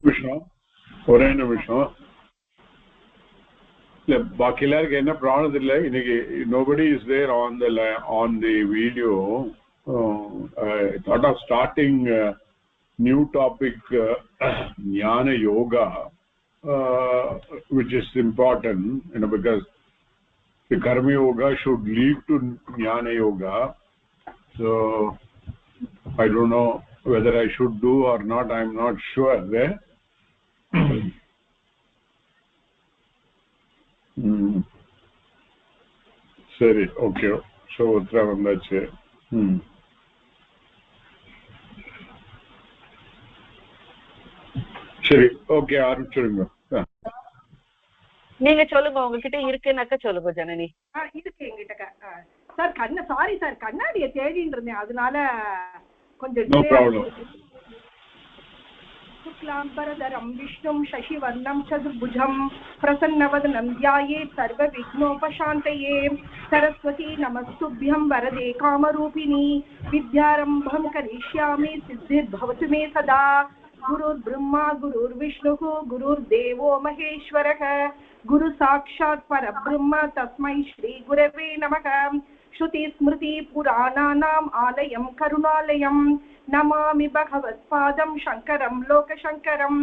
விஷயம் ஒரே நிமிஷம் இல்ல பாக்கி எல்லாருக்கும் என்ன ப்ராப்ளம் இல்லை இன்னைக்கு nobody is there on the video. I thought of starting new topic jnana yoga, which is important, because the karma yoga should lead to jnana yoga. So I don't know whether I should do or not. I'm not sure there. சரி, okay. So Uthra வந்தாச்சு. சரி, okay, ஆரம்பிச்சிருங்க. நீங்க சொல்லுங்க, உங்ககிட்ட இருக்குன்னாக்க சொல்லுங்க ஜனனி. இதுக்கு எங்கிட்ட சார் சாரி சார், கண்ணாடியை தேடிட்டு இருந்தேன், அதனால கொஞ்சம் शुक्लाम्बरधरं विष्णुं शशिवर्णं चतुर्भुजं प्रसन्नवदनं ध्यायेत् सर्वविघ्नोपशान्तये। सरस्वती नमस्तुभ्यं वरदे कामरूपिणी, विद्यारम्भं करिष्यामि सिद्धिर्भवतु मे सदा। गुरुर्ब्रह्मा गुरुर्विष्णुः गुरुर्देवो महेश्वरः, गुरुसाक्षात् परब्रह्म तस्मै श्रीगुरवे नमः। श्रुतिस्मृतिपुराणानाम् आलयं करुणालयं नमामि भगवत्पादं शङ्करं लोकशङ्करं।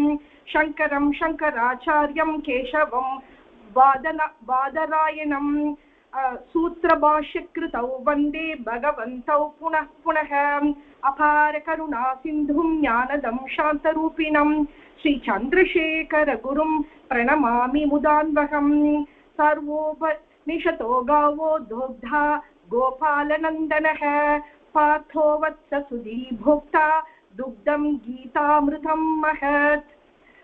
शङ्करं शङ्कराचार्यं केशवं बादरायणं, सूत्रभाष्यकृतौ वन्दे भगवन्तौ पुनः पुनः। अपारकरुणा सिन्धुं ज्ञानदं शान्तरूपिणं श्रीचन्द्रशेखरगुरुं प्रणमामि मुदान्वहं। सर्वोपनिषतो गावो दोग्धा गोपालनन्दनः, पार्थो वत्ससुधी भोक्ता दुग्धं गीतामृतं महत्।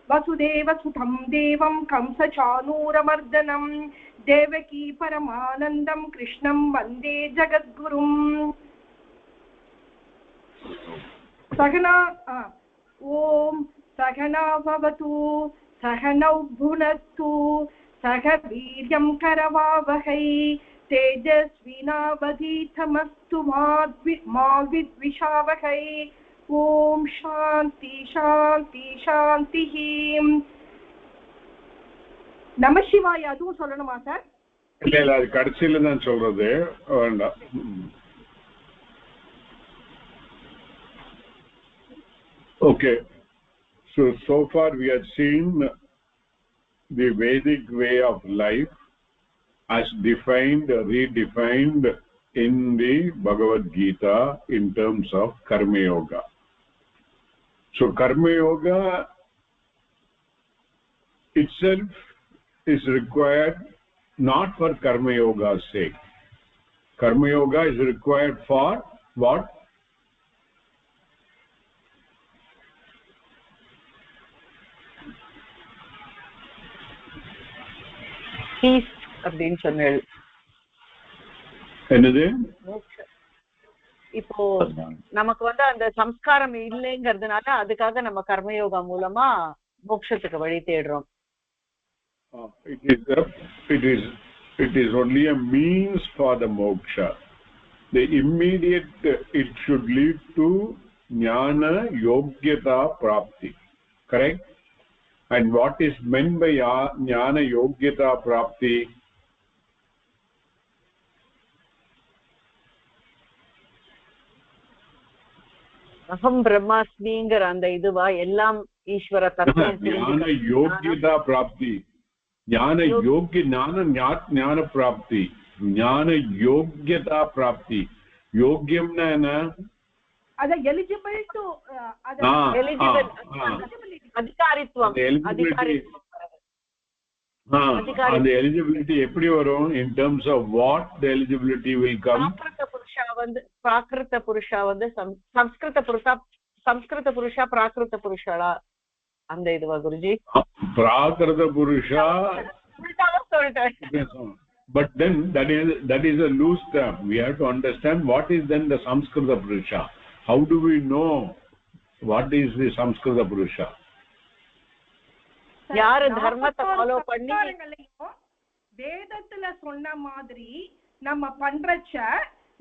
वसुदेवसुतं देवं कंसचाणूरमर्दनं, देवकी परमानन्दं कृष्णं वन्दे जगद्गुरुम्। सहना ॐ सहना भवतु सहनौ भुनक्तु सह वीर्यं करवावहै, तेजस्विनावधीतमस्तु मा विद्विषावहै। ओम शांति शांति शांति। நம சிவாய அதுவும் சொல்லணுமா சார்? இல்ல, அது கடைசியில தான் சொல்றது, வேண்டாம். Okay, so far we have seen the Vedic way of life as defined, redefined in the Bhagavad Gita in terms of Karma Yoga. So Karma Yoga itself is required not for Karma Yoga's sake. Karma Yoga is required for what? Peace அப்படின்னு சொன்னேன். என்னது? இப்போ நமக்கு அந்த சம்ஸ்காரம் இல்லைங்கிறதுனால அதுக்காக நம்ம கர்மயோகா மூலமா மோட்சத்துக்கு வழி தேடுறோம். It is only a means for the moksha. The immediate, it should lead to jnana yogyata prapti, correct? And what is meant by jnana yogyata prapti? அகம் பிரம்மாஸ்மிங்கிற அந்த இதுவா எல்லாம் ஈஸ்வர தத்துவம். ஞான யோகியதா பிராப்தி, ஞான யோகிய ஞான பிராப்தி, ஞான யோகியதா பிராப்தி. யோகியம்னா என்ன? அத எலிஜிபிள் டு அதிகாரித்துவம். அந்த எலிஜிபிலிட்டி எப்படி வரும்? in terms of what the eligibility will come? பிராகிருத புருஷா சம்ஸ்கிருத புருஷா பிராகிருத புருஷா அந்த இதுவா குருஜி? பிராகிருத புருஷா. But then that is a loose term. We have to understand what is then the Samskrita Purusha. How do we know what is the Samskrita Purusha? யாரு தர்மத்தை follow பண்ணி வேதத்துல சொன்ன மாதிரி நம்ம பண்றச்ச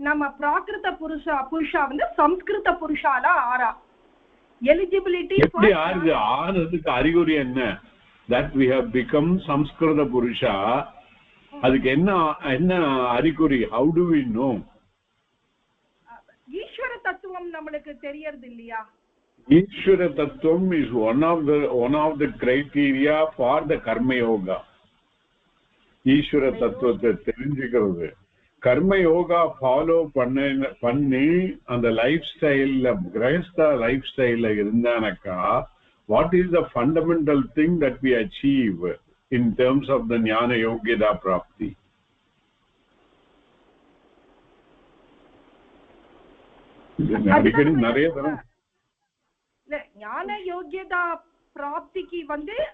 நம்ம பிராகிருத புருஷா சம்ஸ்கிருத புருஷால ஆறா. eligibility எப்படி ஆனதுக்கு அறிகுறி என்ன? that we have become samskrita purusha. அதுக்கு என்ன அறிகுறி? how do we know? ஈஸ்வர தத்துவம் நமக்கு தெரியறது இல்லையா? ஈஸ்வர தத்துவம் is one of the criteria for the karma yoga. ஈஸ்வர தத்துவத்தை தெரிஞ்சுக்கிறது, கர்ம யோகா ஃபாலோ பண்ணி அந்த லைஃப் ஸ்டைல்ல, கிரகஸ்த லைஃப் ஸ்டைல்ல இருந்தானக்கா, what is the fundamental thing that we achieve in terms of the ஞான யோகியதா பிராப்தி? அடிக்கடி நிறைய தரம் ஞான யோகியதா பிராப்திக்கு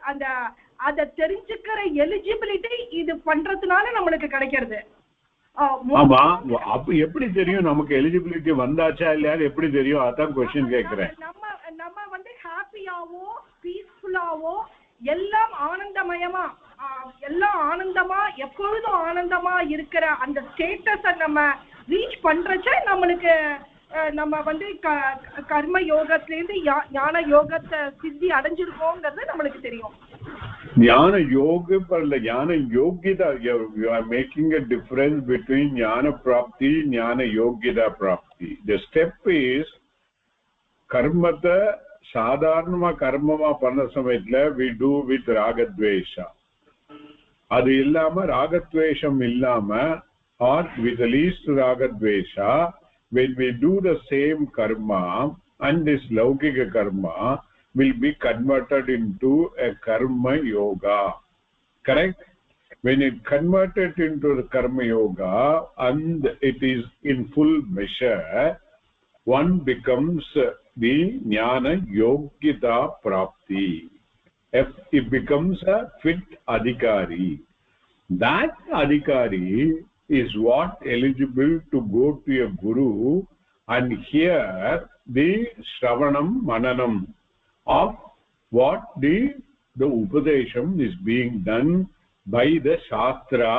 அந்த அத தெரிஞ்சுக்கிற எலிஜிபிலிட்டி இது பண்றதுனால நம்மளுக்கு கிடைக்கிறது. ஆமா, அப்ப எப்படி தெரியும் நமக்கு எலிஜிபிலிட்டி வந்தாச்சா இல்லையா? எப்படி தெரியும்? அதான் क्वेश्चन கேக்குறேன். நம்ம ஹாப்பியாவோ பீஸ்ஃபுல்லாவோ எல்லாம் ஆனந்தமயமா, எல்லாம் ஆனந்தமா, எப்பொழுதும் ஆனந்தமா இருக்கிற அந்த ஸ்டேட்டஸை நம்ம ரீச் பண்றச்ச நம்மளுக்கு நம்ம கர்ம யோகத்திலேருந்து ஞான யோகத்தை சித்தி அடைஞ்சிருக்கோங்கிறது நம்மளுக்கு தெரியும். ஞான யோக அல்ல, ஞான யோகியதா. you are making a difference between ஞான பிராப்தி, ஞான யோகியதா பிராப்தி. the step is கர்மத்தை சாதாரணமா கர்மமா பண்ண சமயத்துல we do with ராகத்வேஷா. அது இல்லாம ராகத்வேஷம் இல்லாம or with the least ragadvesha, when we do the same karma, and this laukika karma will be converted into a karma yoga. Correct? When it converted into the karma yoga and it is in full measure, one becomes the jnana yogyata prapti. It becomes a fit adhikari. That adhikari is what eligible to go to a guru and hear the shravanam mananam of what the upadesham is being done by the shastra.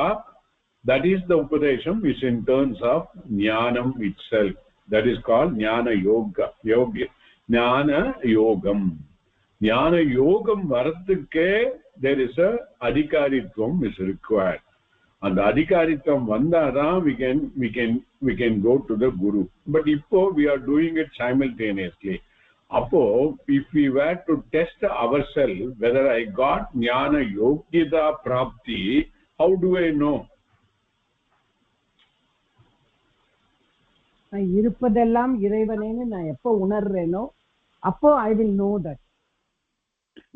That is the upadesham is in terms of jnanam itself. That is called jnana yoga, jnana yogam. Jnana yogam varadhukke there is a adhikaritvam is required. And the adhikaritvam vandada we can go to the guru. But ipo we are doing it simultaneously. Apo if we were to test ourselves whether I got jnana yogyata prapti, how do I know? நான் இருப்பதெல்லாம் இறைவனேன்னு நான் எப்போ உணர்றேனோ அப்போ I will know that.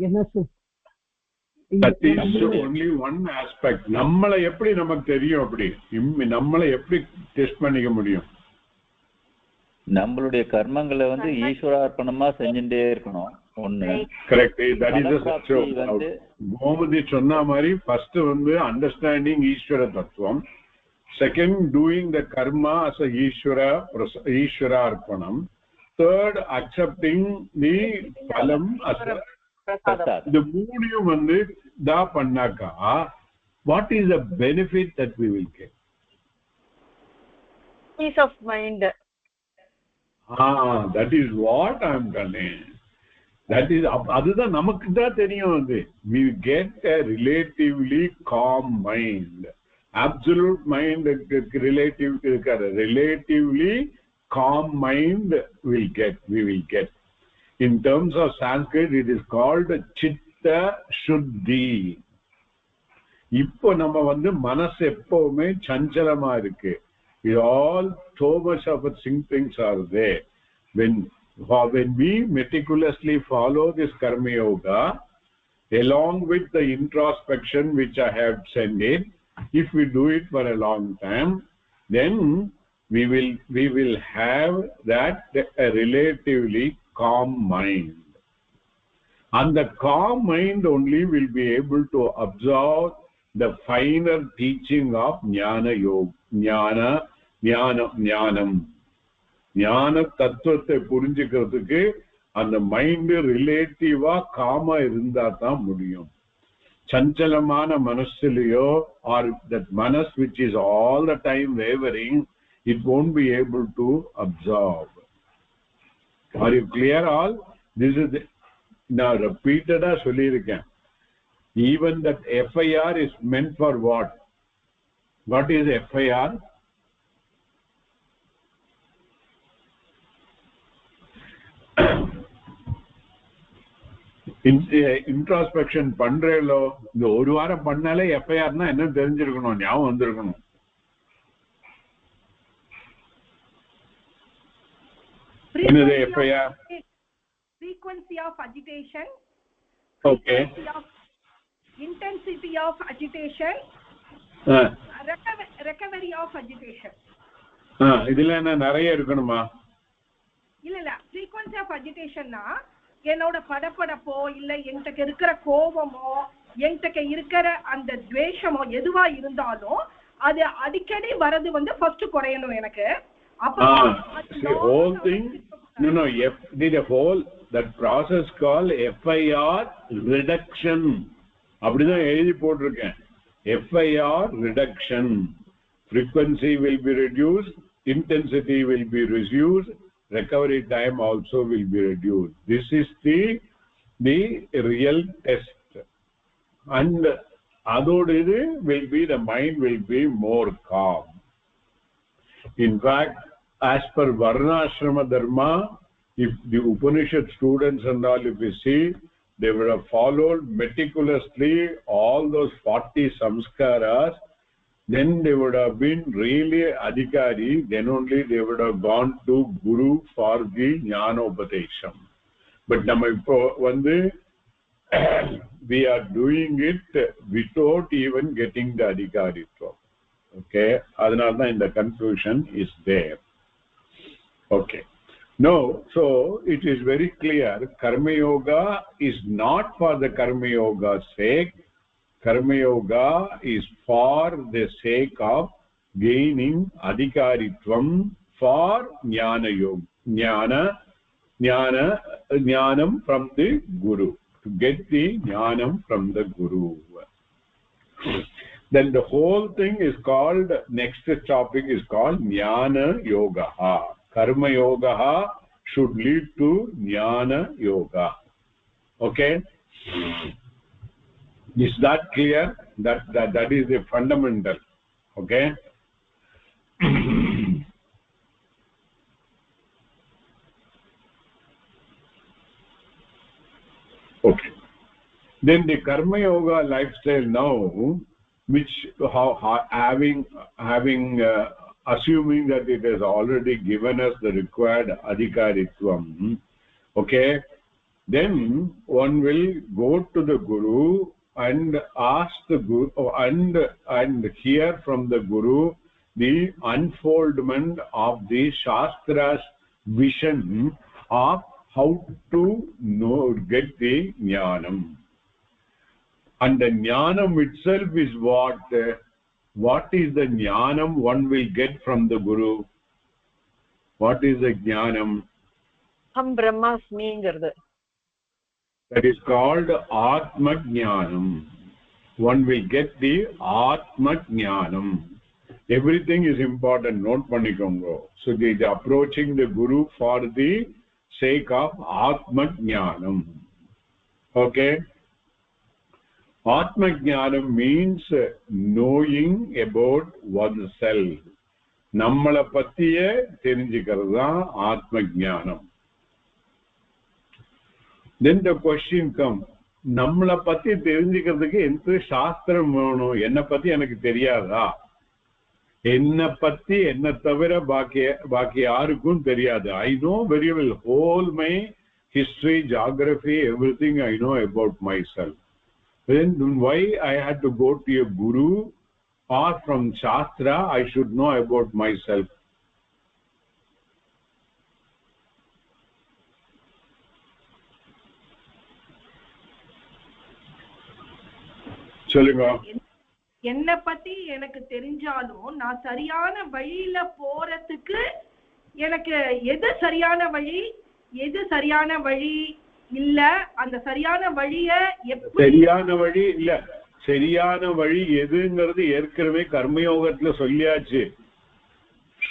என்ன That is only one aspect. நம்மளை எப்படி நமக்கு தெரியும்? அப்படி நம்மளை எப்படி டெஸ்ட் பண்ணிக்க முடியும்? நம்மளுடைய கர்மங்களை ஈஸ்வரார்ப்பணமா செஞ்சுட்டே இருக்கணும். ஒண்ணு கரெக்ட். தட் இஸ் தி சச்சோ. கோமதி சொன்ன மாதிரி ஃபர்ஸ்ட் அண்டர்ஸ்டாண்டிங் ஈஸ்வர தத்துவம், second doing the karma as a ஈஸ்வரார்ப்பணம், தேர்ட் அக்செப்டிங் தி பலம் as a இந்த மூணையும் தா பண்ணாக்கா what is the benefit that we will get? Peace of mind. That is what I am telling. That is அதுதான் நமக்கு தான் தெரியும். we get a relatively calm mind. absolute mind relatively calm mind we will get. In terms of Sanskrit it is called chitta shuddhi. இப்போ நம்ம மனசு எப்பவுமே சஞ்சலமா இருக்கு. all so much of things are there. When we meticulously follow this karma yoga along with the introspection which I have sent in, if we do it for a long time, then we will have that a relatively calm mind, and the calm mind only will be able to absorb the finer teaching of jnana yoga, ஞானம் தத்துவத்தை புரிஞ்சுக்கிறதுக்கு அந்த mind ரிலேட்டிவா gamma இருந்தா தான் முடியும். சஞ்சலமான மனசுலயோ or that manas which is all the time wavering, it won't be able to absorb. Are you clear all? this is now repeated சொல்லியிருக்கேன். Even that FIR is meant for what is FIR? Introspection பண்றேலோ இந்த ஒரு வாரம் பண்ணாலே எஃப்ஐஆர்னா என்ன தெரிஞ்சிருக்கணும், ஞாபகம் வந்திருக்கணும். என்னது FIR? frequency of agitation, okay, intensity of agitation, recovery of agitation. இதுல என்ன நிறைய இருக்கணுமா? இல்ல frequency of agitation னா என்னோட படபடப்போ இல்ல என்கிட்ட இருக்கிற கோபமோ என்கிட்ட இருக்கிற அந்த துவேஷமோ எதுவா இருந்தாலும் அது அடிக்கடி வரது வந்து ஃபர்ஸ்ட் குறையணும் எனக்கு. அப்ப the whole thing no the whole that process called FIR reduction அப்படிதான் எழுதி போட்டிருக்கேன். FIR reduction, frequency will be reduced, intensity will be reduced, recovery time also will be reduced. This is the real test, and adodu will be the mind will be more calm. In fact, as per varnashrama dharma, if the Upanishad students and all, if we see, they would have followed meticulously all those 40 samskaras, then they would have been really adhikari, then only they would have gone to Guru for the Jnanopatesham. But nama ipo vandu we are doing it without even getting the adhikaritva. Okay, adanalda in the confusion is there. Okay, no, so it is very clear, karma yoga is not for the karma yoga's sake. Karma yoga is for the sake of gaining adhikaritvam for jnana yoga, jnanam from the Guru, to get the jnanam from the Guru. Then the whole thing is called, next topic is called jnana yoga. Karma yoga should lead to jnana yoga. Okay, is that clear? That is the fundamental. Okay. Okay, then the karma yoga lifestyle now, which having assuming that it has already given us the required adhikaritvam, okay, then one will go to the Guru and ask the Guru and hear from the Guru the unfoldment of the Shastra's vision of how to get the jnanam. And the jnanam itself is what is the jnanam one will get from the Guru? What is the jnanam? Ham Brahmasmi ngirudhu. That is called Atma Jnanam. One will get the Atma Jnanam. Everything is important, note pannikongo. So they are approaching the Guru for the sake of Atma Jnanam. Okay, Atma Jnanam means knowing about oneself. Nammala pattiye therinjikradha Atma Jnanam. Then the question comes, nammala patti therinjikradhukku enna shastram venum, enna patti enakku theriyadha, enna patti enna thavira baaki yarukkum theriyadu. I know very well whole my history, geography, everything I know about myself. Then why I had to go to a Guru or from Shastra I should know about myself? சொல்லுங்க. என்ன பத்தி எனக்கு தெரிஞ்சாலும் நான் சரியான வழியில போறதுக்கு எனக்கு எது சரியான வழி எது சரியான வழி இல்ல, அந்த சரியான வழிய சரியான வழி இல்ல, சரியான வழி எதுங்கிறது ஏற்கனவே கர்மயோகத்துல சொல்லியாச்சு.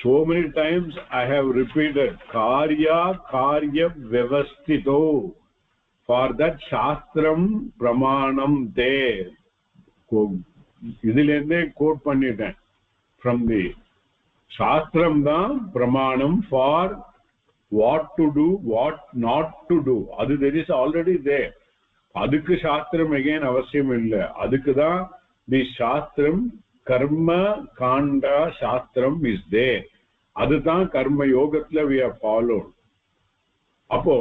So many times I have repeated karya vyavastito. For that shastram pramanam there. idilende quote பண்ணிட்டேன். From the shastram da pramanam for what to do, what not to do. Adu there is already there. Adukku shastram again avashyam illa. Adukku da the shastram karma kanda shastram is there. Adu da karma yogathla we have followed. Appo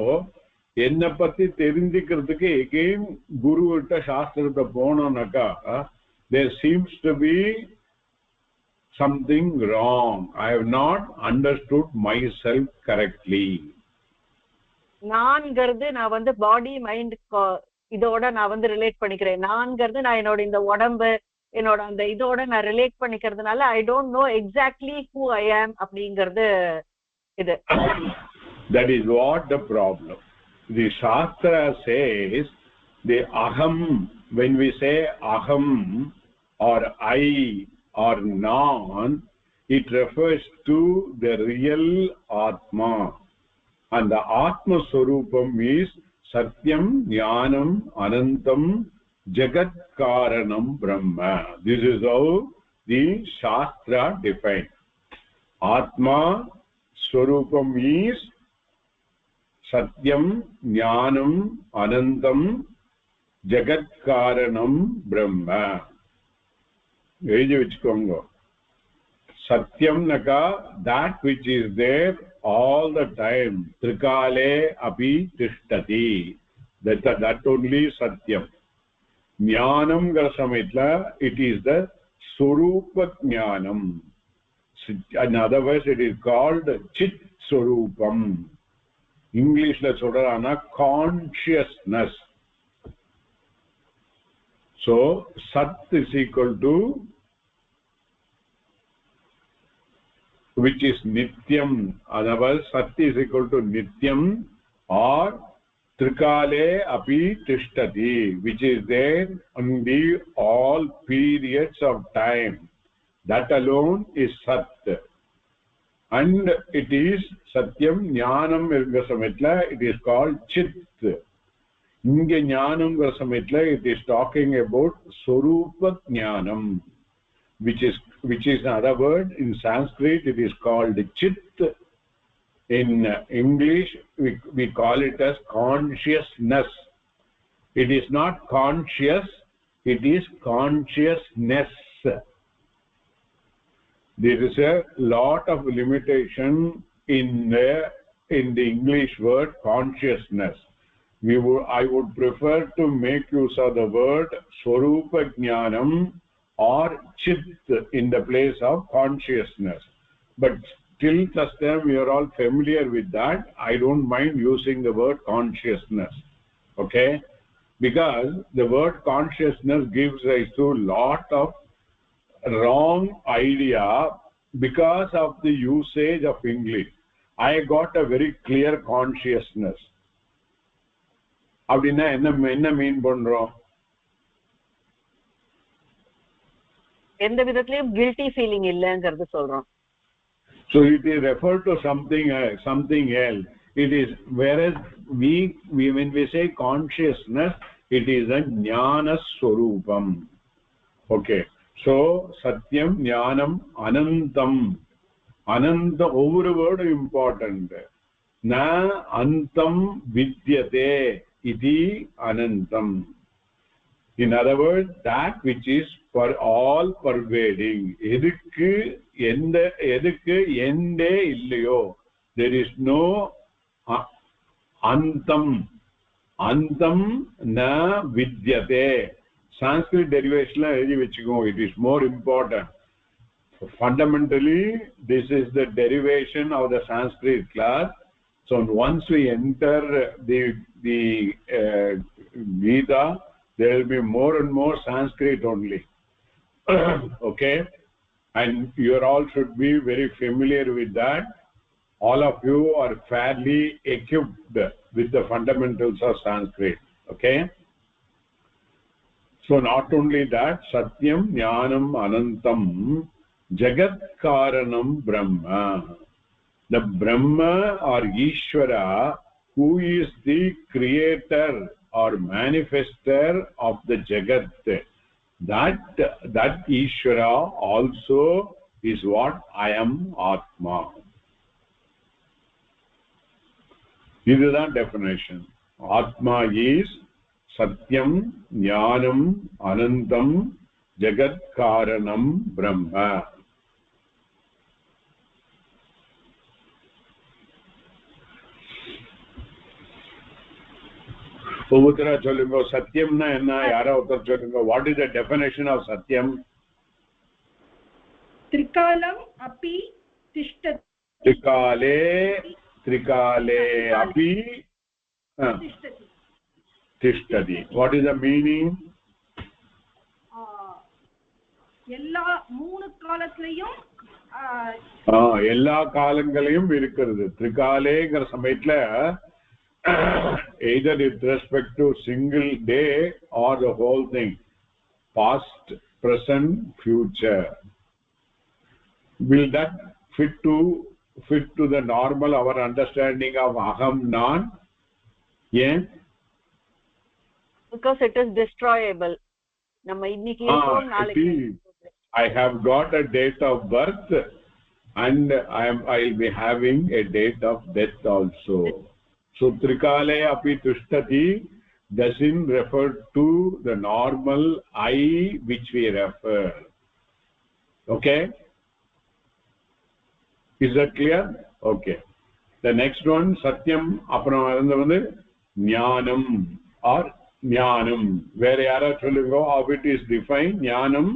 என்ன பத்தி தெரிஞ்சிக்கிறதுக்கு again guru கிட்ட சாஸ்திரத்தை போனோம்னாக்கா there seems to be something wrong. I have not understood myself correctly. நான்ங்கிறது நான் வந்து body mind இதோட நான் வந்து relate பண்ணிக்கிறேன். நான்ங்கிறது நான் என்னோட இந்த உடம்பு என்னோட அந்த இதோட நான் ரிலேட் பண்ணிக்கிறதுனால I don't know exactly who I am அப்படிங்கிறது இது. That is what the problem. The Shastra says the aham, when we say aham or I or non, it refers to the real Atma. And the Atma Swarupam is Satyam, Jnanam, Anantam, Jagat Karanam Brahma. This is how the Shastra defines. Atma Swarupam is Satyam, Jnanam, Anantam, Jagat Karanam Brahma. எழுதி வச்சுக்கோங்க. Satyam naka, that which is there all the time. Trikale api tishtati. That only Satyam. Jnanam garsamitla, it is the Swarupa Jnanam. In other words, it is called Chit Swarupam. English la சொல்றana consciousness. So Sat is equal to which is Nityam. Otherwise Sat is equal to Nityam or Trikale api tishtati, which is there on the all periods of time. That alone is Sat. And it is Satyam Jnanam Samitla, it is called Chit. Inge Jnanam Samitla, it is talking about Swarupa Jnanam, which is another word. In Sanskrit, it is called Chit. In English, we call it as consciousness. It is not conscious, it is consciousness. There is a lot of limitation in the English word consciousness. I would prefer to make use of the word Swarupa Jnanam or Chit in the place of consciousness. But till such time we are all familiar with that, I don't mind using the word consciousness. Okay? Because the word consciousness gives rise to a lot of wrong idea because of the usage of English. I got a very clear consciousness. அப்படின்னா என்ன மீன் பண்றோம்? எந்த விதத்திலயும் guilty feeling இல்லங்கிறது சொல்றோம். So it is referred to something else. It is, whereas we when we say consciousness, it is a jnana swarupam. Okay. So Satyam, Jnanam, Anantam. Ananta, over a word important. Na antam vidyate iti anantam. In other words, that which is for all pervading. Edukku ende illayo. There is no antam. Antam na vidyate. Sanskrit derivation la எழுதி வெச்சுக்கோ. It is more important. Fundamentally, this is the derivation of the Sanskrit class. So once we enter the Gita, there will be more and more Sanskrit only. Okay? And you all should be very familiar with that. All of you are fairly equipped with the fundamentals of Sanskrit. Okay? So not only that, Satyam, Jnanam, Anantam, Jagat Karanam Brahma. The Brahma or Ishvara, who is the creator or manifester of the Jagat, that Ishvara also is what I am Atma. This is the definition. Atma is Satyam, Jnanam, Anantam, Jagat Karanam Brahma. Uttara solungo, Satyam na enna, yara uttara solungo. What is the definition of Satyam? Trikalam api tishtati. Trikale api tishtati. What is the meaning? எல்லா மூணு காலத்திலயும் எல்லா காலங்களையும் இருக்கிறது. திரிகாலேங்கிற சமயத்துல either with respect to single day or the whole thing, past, present, future. Will that fit to the normal our understanding of aham nan? Yeah, because it is destroyable. நம்ம இன்னைக்கு இருக்கோம், நாளைக்கு I have got a date of birth and I'll be having a date of death also. So Trikale api tishtati doesn't refer to the normal I which we refer. Okay, is that clear? Okay, the next one Satyam apram vandha Jnanam or Jnanam. Where yara solungo how it is defined? Jnanam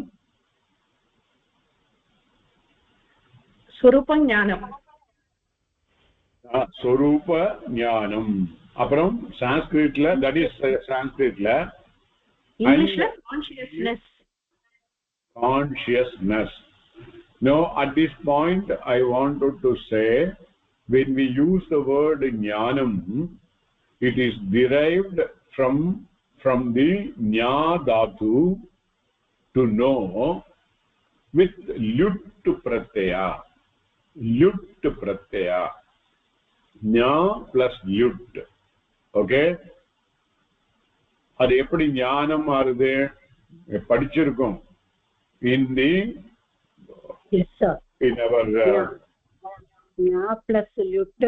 Swarupa Jnanam. Swarupa Jnanam. Apram Sanskrit la, that is Sanskrit la. English la consciousness. Now at this point I wanted to say, when we use the word Jnanam, it is derived from the Jna dhatu, to know, with Lyut pratyaya. Lyut pratyaya. Jna plus Lyut. Okay? அது எப்படி ஞானம் ஆறுது? படிச்சிருக்கோம் in the Yes, sir. in our Jna plus Lyut,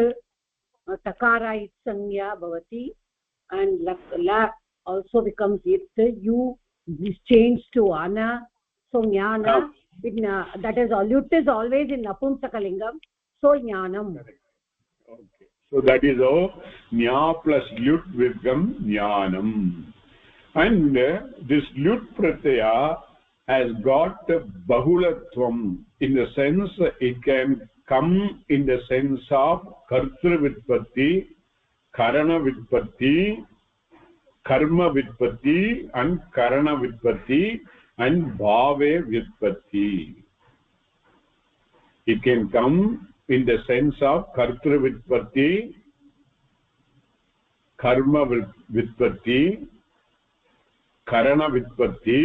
takara it sanya bhavati, and la also becomes it. You is changed to ana, so jnana. That is Lyut is always in napumsakalingam, so jnanam. Okay, so that is how Jna plus Lyut become Jnanam. And this Lyut pratyaya has got bahulatvam, in the sense it can come in the sense of kartru vitpatti, karana vitpatti, karma vitpatti and karana vitpatti and bhave vitpatti. It can come in the sense of kartru vitpatti, karma vitpatti, karana vitpatti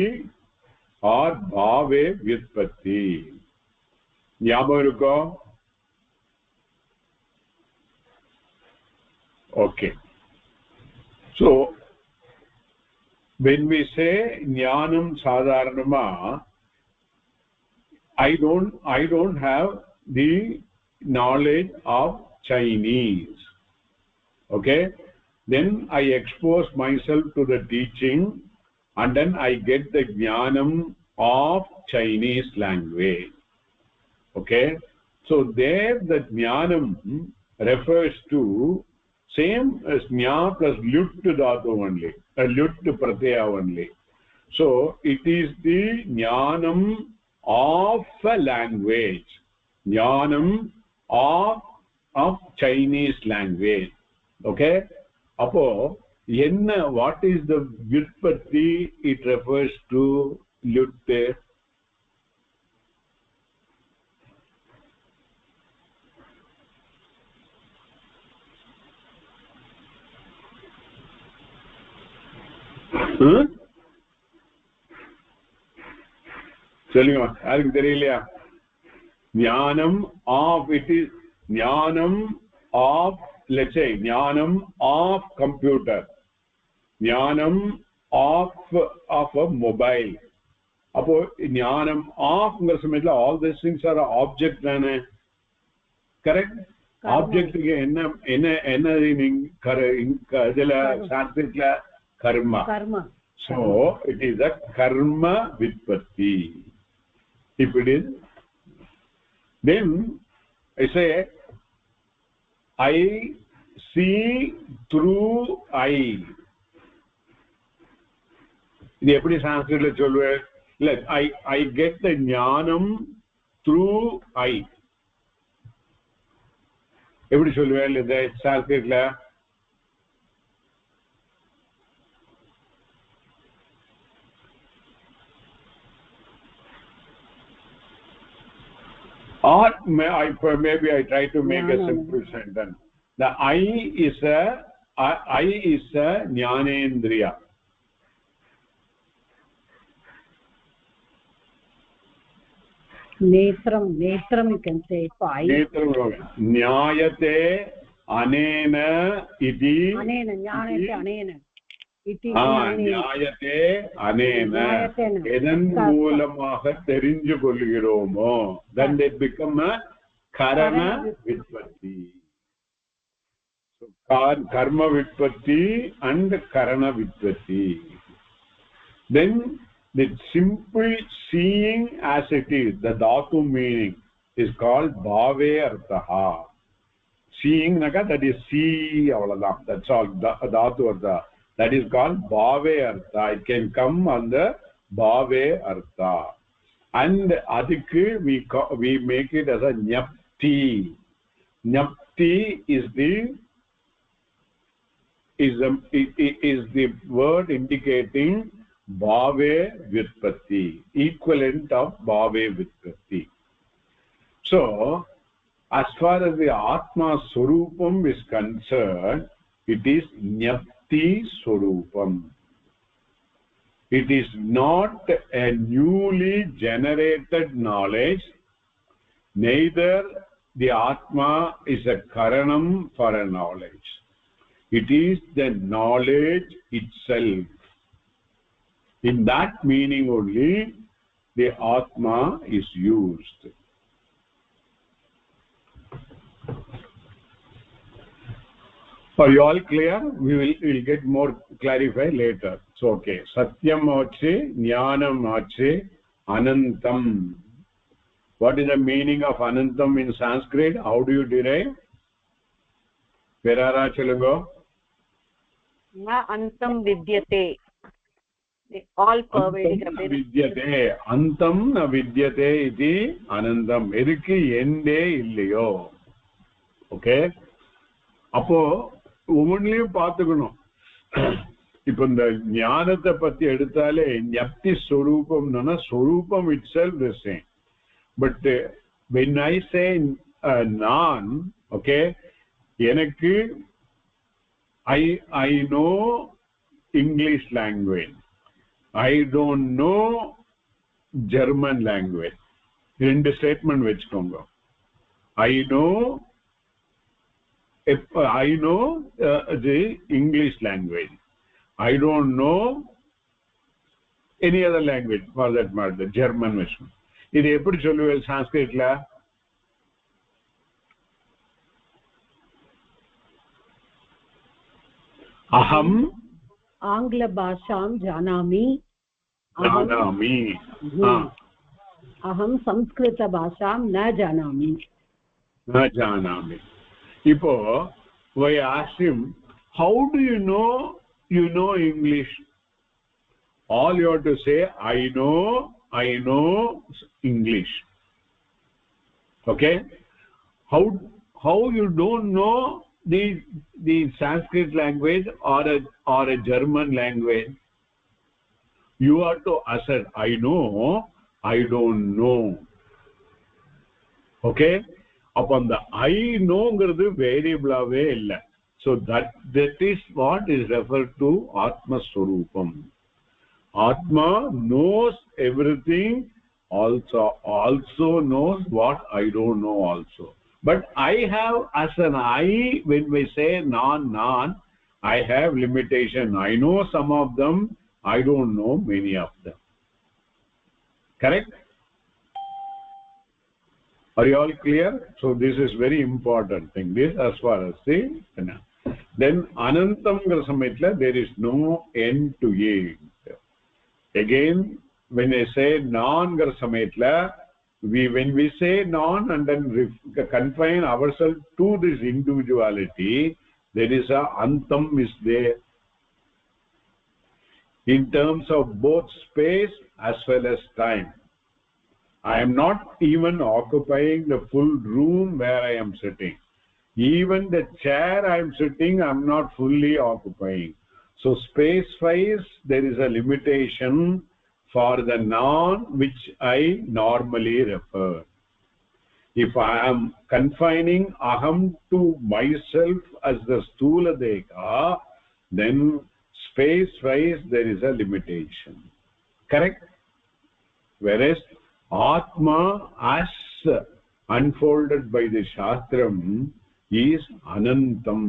or bhave vitpatti. ஞாபகம் இருக்கோ? Okay, so when we say jnanam sadharanama, I don't have the knowledge of Chinese. Okay, then I expose myself to the teaching and then I get the jnanam of Chinese language. Okay, so there the jnanam refers to same as Jna plus Lyut dhatu only, Lyut pratyaya only. So it is the jnanam of a language, jnanam of Chinese language. Okay, appo enna, what is the vyutpatti it refers to Lyut? சொல்லுங்க, யாருக்கு தெரியலையா? jnanam of, it is jnanam of, let's say jnanam of computer, jnanam of a mobile. Appo jnanam of ngra samayila all these things are object thane, correct? Object ku enna idila sanskrit la karma. So it is a karma vitpatti. If it is, then I say I see through eye. இது எப்படி சான்ஸ்கிரிட்ல சொல்லுவேன்? இல்ல, I get the ஞானம் through eye. எப்படி சொல்லுவேன் இது சான்ஸ்கிரிட்ல? Or maybe I try to make a simple sentence. The eye is a jnanendriya. Netram you can say for eye. Netram jnayate anena iti. Jnayate anena. ஞாயத்தே அனேன எதன் மூலமாக தெரிஞ்சு கொள்கிறோமோ, then they become a karana vitpatti. So karma vitpatti and karana vitpatti. Then the simple seeing as it is, the dhatu meaning is called bhave artha. Seeing naga, that is see avladam, that's all, dhatu artha. That is called bhave artha. It can come on the bhave artha. And adikku we make it as a nyapti. Nyapti is the word indicating bhave vitpatti, equivalent of bhave vitpatti. So as far as the atma swarupam is concerned, it is nyapti Swarupam. It is not a newly generated knowledge, neither the Atma is a karanam for a knowledge. It is the knowledge itself. In that meaning only the Atma is used. Are you all clear? We will get more clarify later. So okay, satyam ache, jnanam ache, anantam. What is the meaning of anantam in Sanskrit? How do you derive? Verara chalungo. Na antam vidyate. All pervading vidyate. Antam na vidyate iti anantam. Edukku ende illiyo. Okay? அப்போ ஒவ்வொன்றிலையும் பார்த்துக்கணும். இப்போ இந்த ஞானத்தை பத்தி எடுத்தாலே ஞப்தி ஸ்வரூபம்னா ஸ்வரூபம் it self the same. But when I say நான், ஓகே, எனக்கு I know English language, I don't know German language. ரெண்டு ஸ்டேட்மெண்ட் வச்சுக்கோங்க. I know the English language, I don't know any other language for that matter, German version. இது எப்படி சொல்லுவேன் சான்ஸ்கிரிட்ல? அஹம் ஆங்கில பாஷாம் ஜானாமி. அஹம் சம்ஸ்கிருத பாஷாம் ந ஜானாமி. Ipo, I asked him, how do you know English? All you have to say, I know English. Okay? How you don't know the Sanskrit language or a German language? You have to assert, I know, I don't know. Okay? Upon the I knowங்கிறது வேரியபிளாவே இல்லை. So that is what is referred to Atma Swarupam. Atma knows everything also knows what I don't know also. But I have, as an I, when we say non, I have limitation. I know some of them, I don't know many of them. Correct? Are you all clear? So this is very important thing. This as far as the then anantam samayatla there is no end to it. Again, when I say non samayatla, when we say non and then confine ourselves to this individuality, there is a antam is there in terms of both space as well as time. I am not even occupying the full room where I am sitting. Even the chair I am sitting, I am not fully occupying. So space-wise, there is a limitation for the non which I normally refer. If I am confining aham to myself as the sthula deha, then space-wise there is a limitation. Correct? Whereas Atma, as unfolded by the Shastram, is Anantam.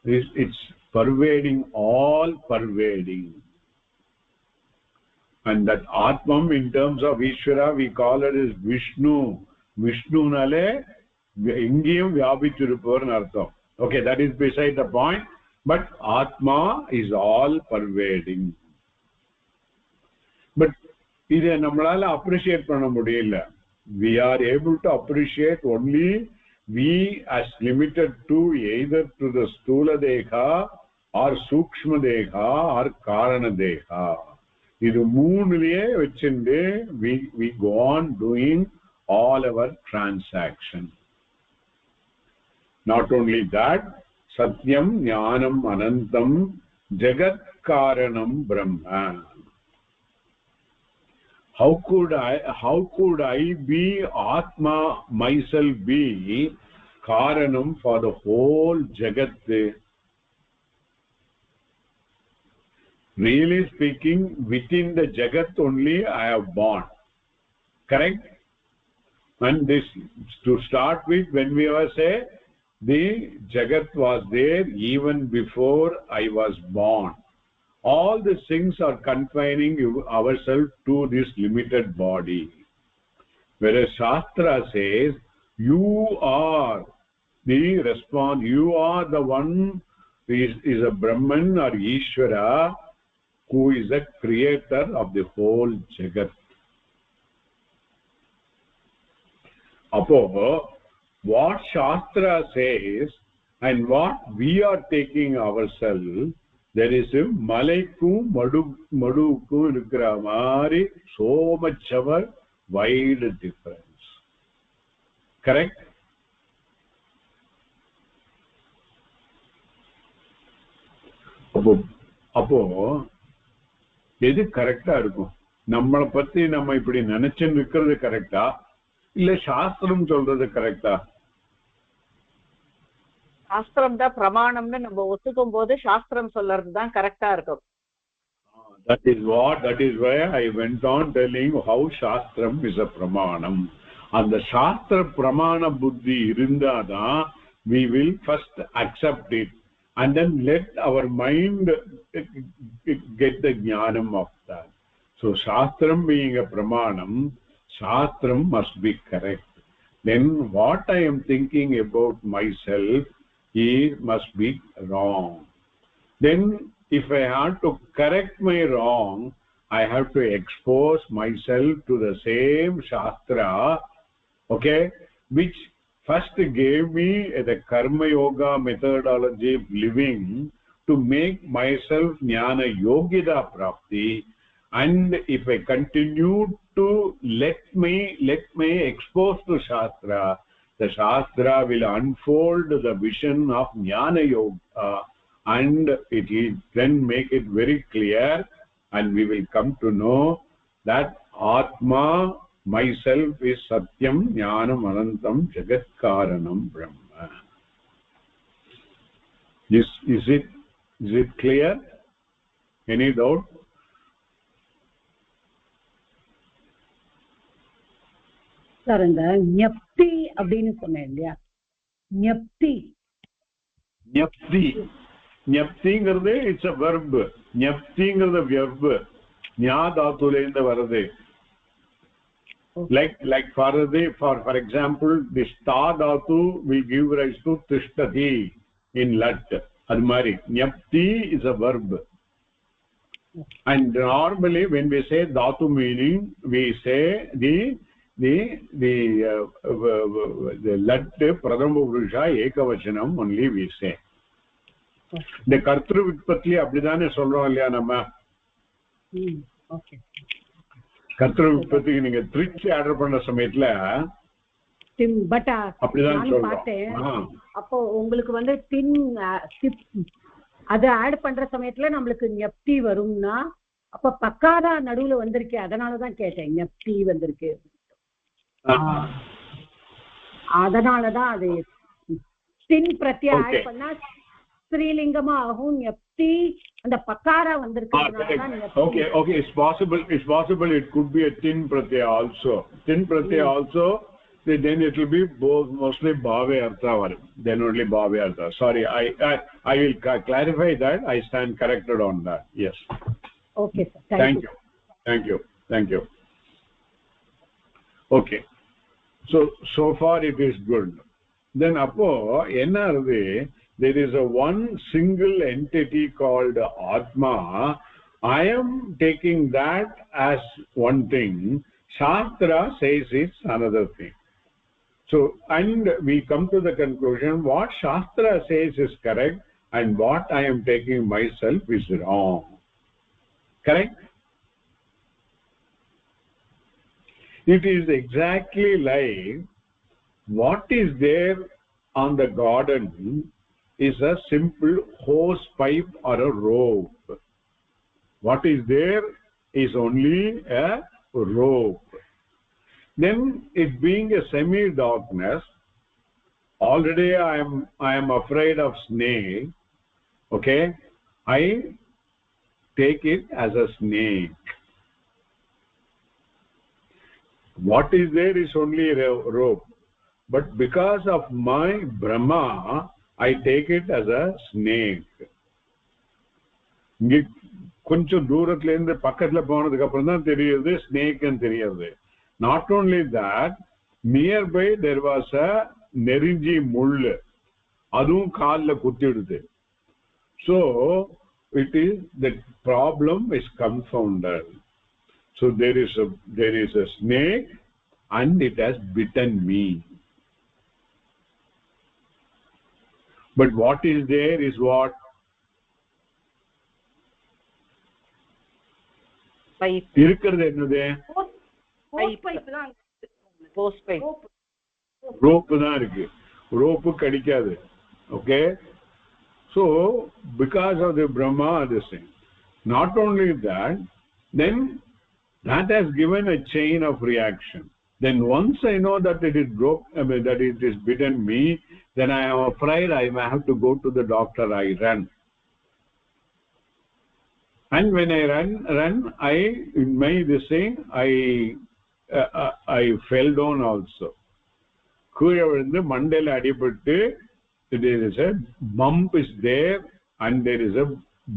It's pervading, all pervading. And that Atmam, in terms of Ishvara, we call it as Vishnu. Vishnu nale engiyum vyabithiruppavar artham. Okay, that is beside the point. But Atma is all pervading. But இதை நம்மளால appreciate பண்ண முடியல. We are able to appreciate only we as limited to either to the sthula deha or sukshma deha or karana deha. இது மூணுலயே வச்சிருந்து we go on doing all our transaction. Not only that, satyam jnanam anantam jagat karanam brahma. How could I be Atma, myself be Karanam for the whole Jagat? Really speaking, within the Jagat only I have born. Correct? And this, to start with, when we were say, the Jagat was there even before I was born. All these things are confining ourselves to this limited body. Whereas Shastra says, you are the response, you are the one who is a Brahman or Ishvara, who is the creator of the whole Jagat. Apo, what Shastra says and what we are taking ourselves, there is a malaikum madukum irukra mari so much of a wide difference. Correct? அப்போ எது கரெக்டா இருக்கும்? நம்மளை பத்தி நம்ம இப்படி நினைச்சுன்னு இருக்கிறது கரெக்டா இல்ல சாஸ்திரம் சொல்றது கரெக்டா? சாஸ்திரம் தான் பிரமாணம்னு நம்ம ஒத்துக்கும் போது சாஸ்திரம் சொல்றது தான் கரெக்டா இருக்கும். That is why I went on telling how Shastram is a Pramanam. And the Shastra Pramana Buddhi irundada, we will first accept it and then let our mind get the jnanam of that. So Shastram being a Pramanam, Shastram must be correct. Then what I am thinking about myself must be wrong. Then if I have to correct my wrong, I have to expose myself to the same Shastra, okay, which first gave me the Karma Yoga methodology of living to make myself Jnana Yogita Prapti. And if I continue to let me expose to Shastra, the Shastra will unfold the vision of Jnana Yoga, and it will then make it very clear, and we will come to know that Atma, myself, is Satyam Jnanam Anantam Jagat Karanam Brahma. Is it clear? Any doubt? Sir இந்த ஞப்தி அப்படின்னு சொன்னேன் இல்லையா, ஞப்தி ஞப்திங்கிறது it's a verb. ஞப்திங்கிறது verb, ஞா தாத்துல இருந்து வருது. like for example this ta dhatu will give rise to tishtati in lat. adu mari ஞப்தி is a verb. And normally when we say dhatu meaning, we say the lat pradhama purusha ekavachanam only we say. இந்த கர்த்திரு விற்பத்தி அப்படிதானே சொல்றோம் இல்லையா நம்ம. கர்த்திரு விற்பத்திக்கு நீங்க Trichy order பண்ண சமயத்துல but அப்படிதான் பார்த்தேன். அப்போ உங்களுக்கு வந்து தின் அது ஆட் பண்ற சமயத்துல நம்மளுக்கு ஞப்தி வரும்னா, அப்ப பக்காரா நடுவுல வந்திருக்கு, அதனாலதான் கேட்டேன் ஞப்தி வந்திருக்கு. அதனாலதான் அது தின் பிரத்யா ஆட் பண்ணா ஸ்ரீலிங்கமா ஆகும். ஞப்தி அந்த பக்காரா வந்திருக்கு. Okay, it's possible it could be a tin pratyaya also. Then it will be both mostly bhave artha varum, then only bhave artha. Sorry, I will clarify that. I stand corrected on that. Yes. Okay sir, thank you. Okay, so far it is good. Then appo enna irudhu, there is a one single entity called atma. I am taking that as one thing. Shastra says it's another thing. So, and we come to the conclusion what Shastra says is correct and what I am taking myself is wrong. Correct? It is exactly like what is there on the garden is a simple hose pipe or a rope. What is there is only a rope. Then it being a semi darkness, already I am afraid of snake. Okay, I take it as a snake. What is there is only a rope, but because of my Brahma I take it as a snake. கொஞ்சம் தூரத்துல இருந்து பக்கத்துல போனதுக்கு அப்புறம் தான் தெரியுது ஸ்னேக்னு தெரியுது. Not only that, nearby there was a nerinji mull, adum kaalla kuttidude. So it is the problem is confounded. So there is a snake and it has bitten me. But what is there is what? Pipe. Irukkiradhu ennadhu? Rope தான் இருக்கு, rope கடிக்காது. Okay, so because of the Brahma, this thing. Not only that, then that has given a chain of reaction. Then once I know that it is that it is bitten me, then I am afraid I may have to go to the doctor. I run, and when I run, in my this thing I fell down also. கீழே விழுந்து மண்டையில அடிபட்டு, there is a bump is there and there is a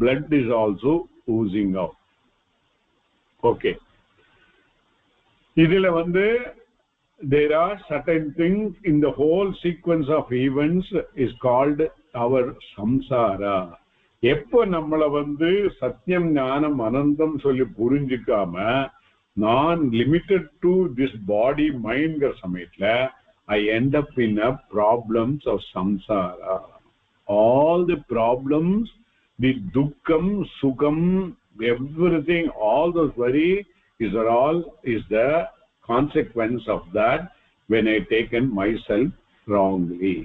blood is also oozing out. Okay, இதுல வந்து there are certain things in the whole sequence of events is called our samsara. எப்போ நம்மள வந்து சத்தியம் ஞானம் அனந்தம் சொல்லி புரிஞ்சிக்காம நான் limited to this body mind சமயத்துல I end up in a problems of samsara. All the problems, the dukkam, sukham, everything, all those worry is the consequence of that when I taken myself wrongly.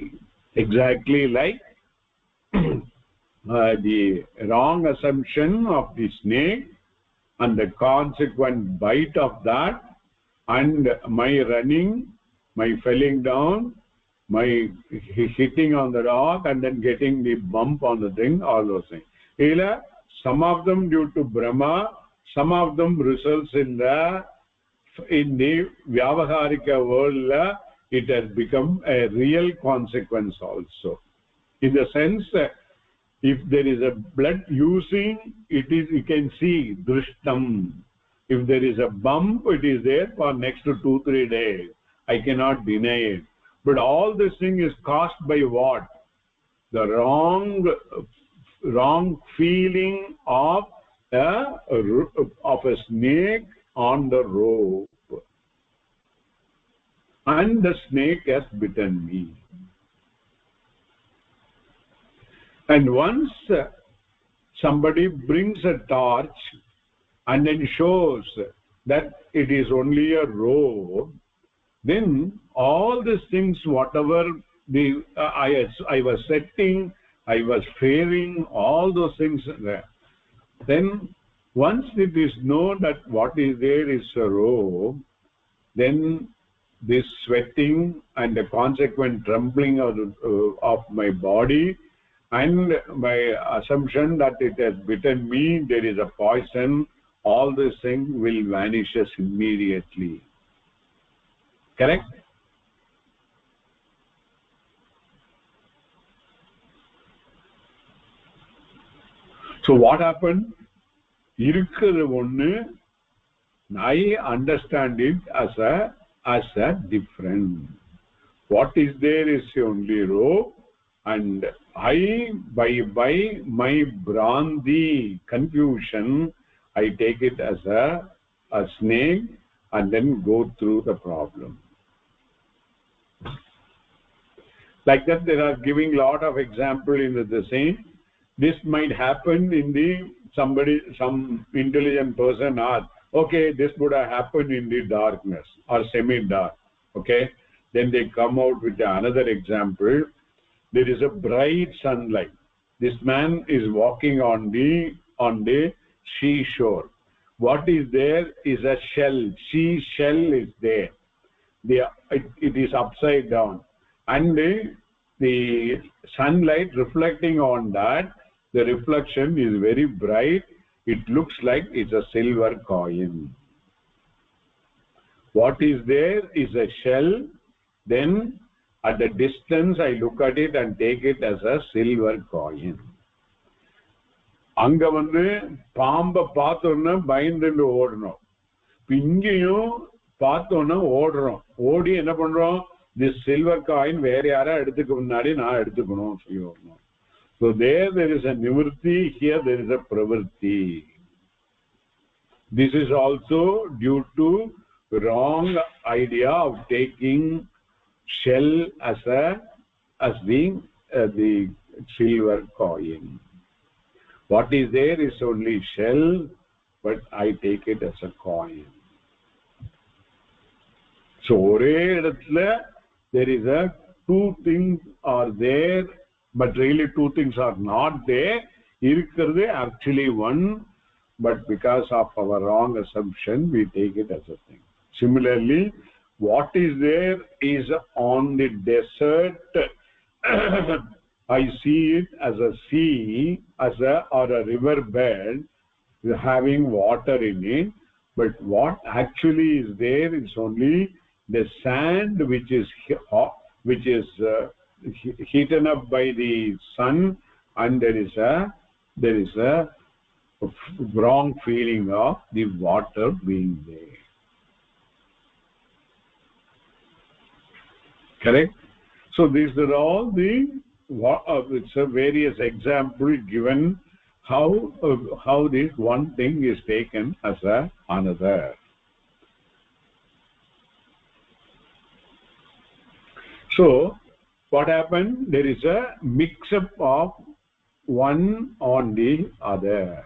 Exactly like the wrong assumption of the snake and the consequent bite of that, and my running, my falling down, my hitting on the rock and then getting the bump on the thing, all those things. Some of them due to Brahma, some of them results in the in the Vyavaharika world, it has become a real consequence also. In the sense, if there is a blood oozing, you can see drishtam. If there is a bump, it is there for next 2-3 days. I cannot deny it. But all this thing is caused by what? The wrong feeling of a snake on the rope. And the snake has bitten me. And once somebody brings a torch and then shows that it is only a rope, then all these things, whatever I was setting, I was fearing, all those things there. Then once it is known that what is there is a rope, then this sweating and the consequent trembling of my body and my assumption that it has bitten me, there is a poison, all this thing will vanish immediately. Correct? So what happened? I understand it as a different. What is there is only rope, and I by my Brahndi confusion, I take it as a snake and then go through the problem. Like that, there are giving lot of example in the same. This might happen in some intelligent person asked, okay, this would have happened in the darkness or semi-dark. Okay, then they come out with another example. There is a bright sunlight. This man is walking on the seashore. What is there is a shell. Sea shell is there. It is upside down, and the sunlight reflecting on that, the reflection is very bright. It looks like it's a silver coin. What is there is a shell. Then at the distance I look at it and take it as a silver coin. அங்க பாம்பை பார்த்தோன்னா பயந்துட்டு ஓடணும். இங்கேயும் பார்த்தோன்னா ஓடுறோம். ஓடி என்ன பண்றோம்? This silver coin வேற யாரா எடுத்துக்க முன்னாடி நான் எடுத்துக்கணும் சொல்லணும். So there is a nivritti, here there is a pravritti. This is also due to wrong idea of taking shell as being the silver coin. What is there is only shell, but I take it as a coin. So ஒரே இடத்துல there is two things are there, but really two things are not there. Irukkiradhu actually one, but because of our wrong assumption we take it as a thing. Similarly, what is there is on the desert. I see it as a sea, or a river bed having water in it, but what actually is there is only the sand which is heated up by the sun, and there is a wrong feeling of the water being there. Correct? So these are all the it's a various examples given how this one thing is taken as another. So what happened? There is a mix-up of one on the other.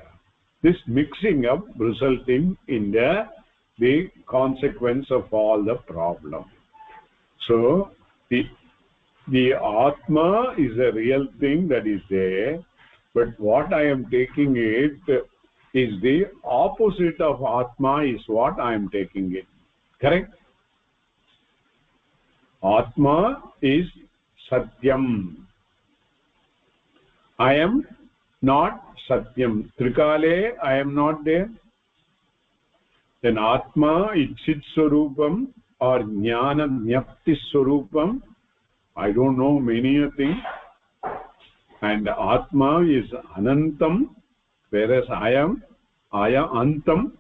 This mixing up resulting in the consequence of all the problem. So the Atma is a real thing that is there, but what I am taking it is the opposite of Atma is what I am taking it. Correct? Atma is Satyam. I am not Satyam. Trikale, I am not there. then Atma is Chit Swarupam or Jnana Jnapti Swarupam. I don't know many a thing. And Atma is Anantam, whereas I am Antam.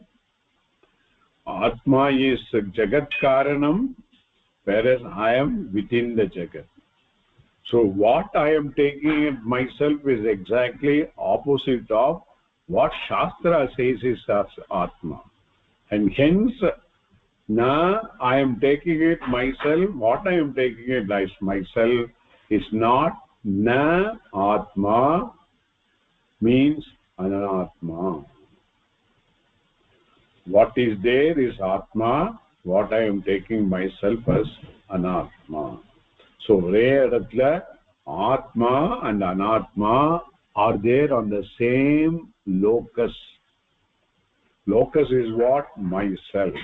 Atma is Jagat Karanam, whereas I am within the Jagat. So what I am taking it myself is exactly opposite of what Shastra says is Atma. And hence, I am taking it myself, what I am taking it as myself is not na Atma, means Anatma. What is there is Atma, what I am taking myself as Anatma. So, Reyadatla, Atma and Anatma are there on the same locus. Locus is what? Myself.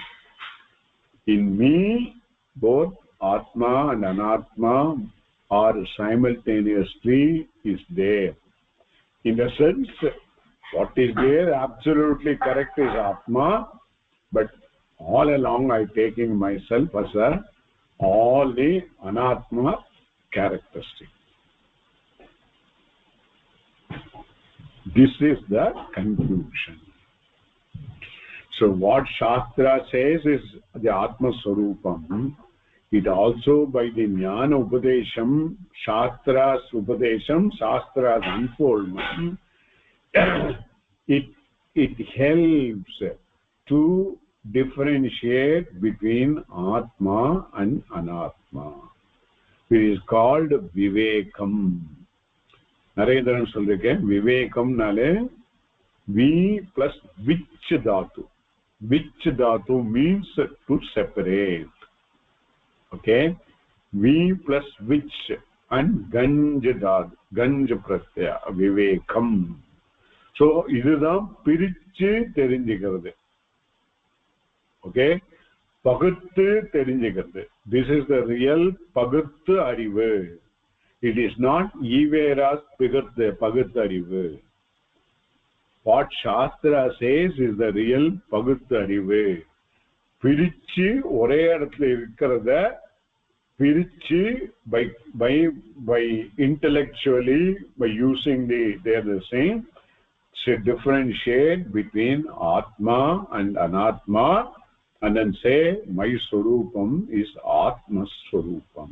In me, both Atma and Anatma are simultaneously is there. In the sense, what is there absolutely correct is Atma, but all along I taking myself as a all the Anatma characteristic. This is the conclusion. So what Shastra says is the Atma Swarupam. It also by the Jnana Upadesham, Shastra's Upadesham, Shastra's unfoldment, it helps to differentiate between Atma and Anatma. It is called Vivekam. Narendran சொல்லிருக்கேன் Vivekam nale V plus which dhatu. Which dhatu means to separate. Okay? V plus which and Ganj dhatu. Ganj pratyaya. Vivekam. So, இதுதான் பிரிச்சு தெரிஞ்சிக்கிறது. Okay? பகுத்து தெரிஞ்சிக்கிறது. This is the real பகுத்து அறிவு. It is not ஈவேராஸ் பகுத்து அறிவு. What Shastra says is the real பகுத்து அறிவு. பிரிச்சு ஒரே இடத்துல இருக்கிறத பிரிச்சு by intellectually by using they are the same. So differentiate between Atma and Anatma and then say my Swarupam is Atma Swarupam.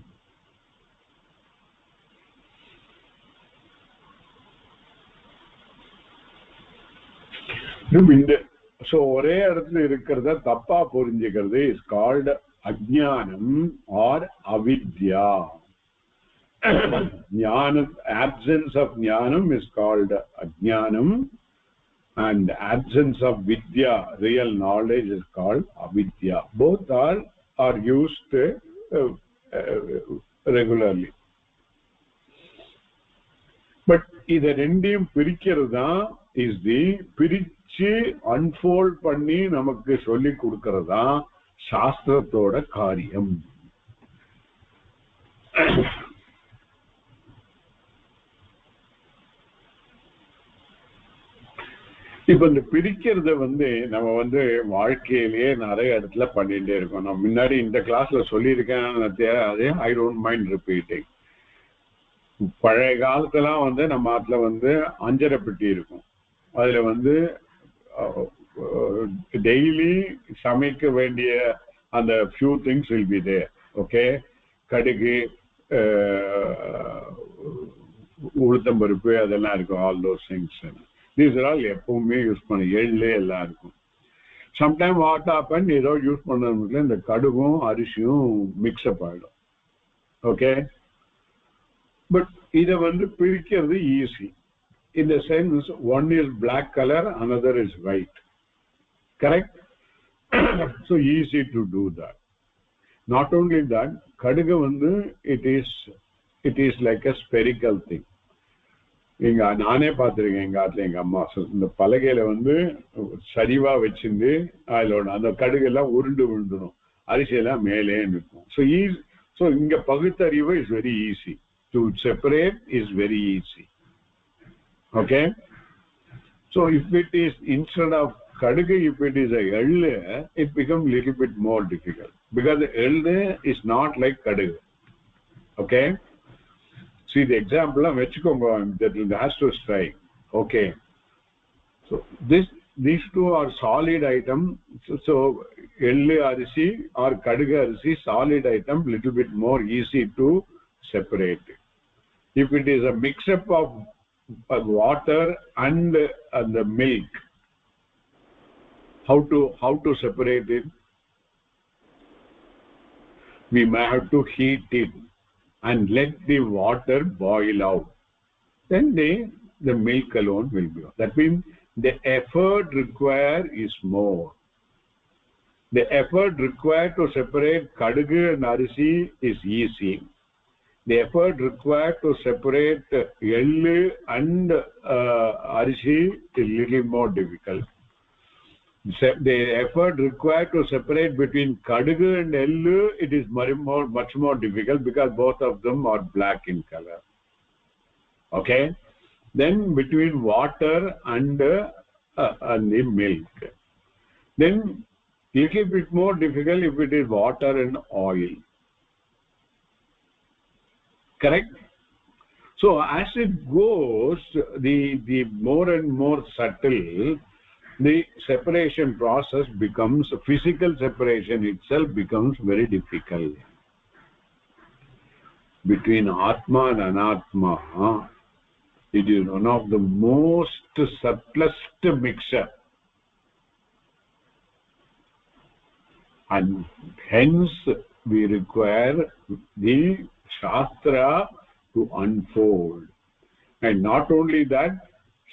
So ஒரே இடத்துல இருக்கிறத தப்பா புரிஞ்சுக்கிறது is called Ajnanam or Avidya. Jnana, absence of Jnanam is called Ajnanam and absence of Vidya, real knowledge, is called Avidya. Both are used regularly. But இத ரெண்டையும் பிரிக்கிறது தான் is the பிரிச்சு unfold பண்ணி நமக்கு சொல்லி கொடுக்கிறது தான் சாஸ்திரத்தோட காரியம். இப்ப இந்த பிரிக்கிறத நம்ம வாழ்க்கையிலேயே நிறைய இடத்துல பண்ணிட்டே இருக்கோம். நான் முன்னாடி இந்த கிளாஸ்ல சொல்லியிருக்கேன், அதே ஐ டோன்ட் மைண்ட் ரிப்பீட்டிங். பழைய காலத்துலாம் நம்ம ஆத்துல அஞ்சரை பெட்டி இருக்கும். அதுல டெய்லி சமைக்க வேண்டிய அந்த few things will be there. Okay, கடுகு, உளுத்தம்பருப்பு அதெல்லாம் இருக்கும். all those things. These are all எப்பவுமே யூஸ் பண்ண எள்ளு எல்லாம் இருக்கும். சம்டைம் வாட் ஹேப்பன், ஏதோ யூஸ் பண்ணதுல இந்த கடுகும் அரிசியும் மிக்ஸ்அப் ஆகிடும். ஓகே, பட் இதை பிரிக்கிறது easy. In the sense, one is black color, another is white. Correct? So easy to do that. Not only that, kadugu it is like a spherical thing. இங்க நானே பார்த்திருக்கேன். எங்க ஆத்துல எங்க அம்மா இந்த பலகையில சரிவா வச்சிருந்து அதோட அந்த கடுகு எல்லாம் உருண்டு விழுந்துடும், அரிசி எல்லாம் மேலே இருக்கும். So இங்க பகுத்தறிவு is very easy. To separate is very easy. Okay, so if it is instead of kadugu, if it is a ellu, it becomes little bit more difficult because the ellu is not like kadugu. Okay, see the example of vechukonga that has to strike. Okay, so these two are solid item. So ellu arisi or kadugu arisi solid item, little bit more easy to separate. If it is a mix up of water and the milk, how to separate it? We may have to heat it and let the water boil out, then the milk alone will be. That means the effort required is more. The effort required to separate kadugu and arisi is easy. The effort required to separate ellu and arisi is little more difficult. The effort required to separate between kadugu and ellu, it is much more difficult because both of them are black in color. Okay, then between water and the milk, then little bit more difficult if it is water and oil. Correct? So as it goes, the more and more subtle the separation process becomes, physical separation itself becomes very difficult. Between Atma and Anatma, it is one of the most subtlest mixture. And hence we require the Shastra to unfold. And not only that,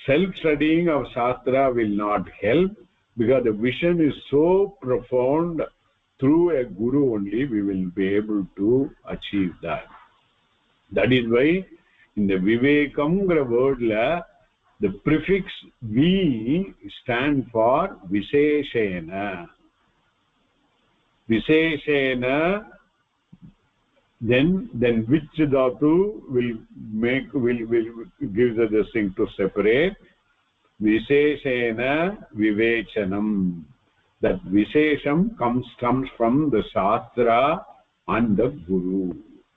self-studying of Shastra will not help because the vision is so profound. Through a guru only we will be able to achieve that. That is why in the Vivekam word the prefix V stand for Visheshena. Visheshena, then which dhatu will give the thing to separate. Visheshena vivechanam. That vishesham comes from the Shastra and the Guru.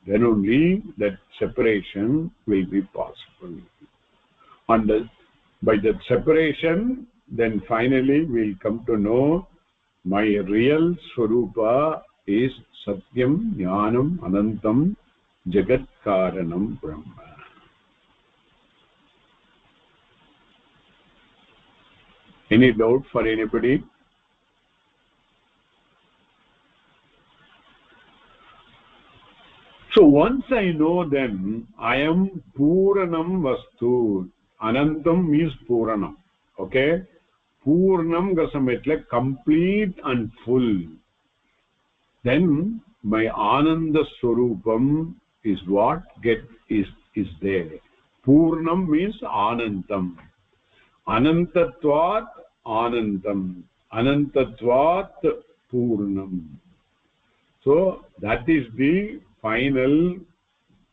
Then only that separation will be possible. And by that separation, then finally we'll come to know my real Swarupa is Satyam Jnanam Anantam Jagat Karanam Brahma. Any doubt for anybody? So once I know, then I am Puranam Vastu. Anantam means Puranam. Okay? Purnam gasametle complete and full. Then my Ananda Swarupam is what is there. Purnam means Anantam. Anantatvat Anantam. Anantatvat Purnam. So that is the final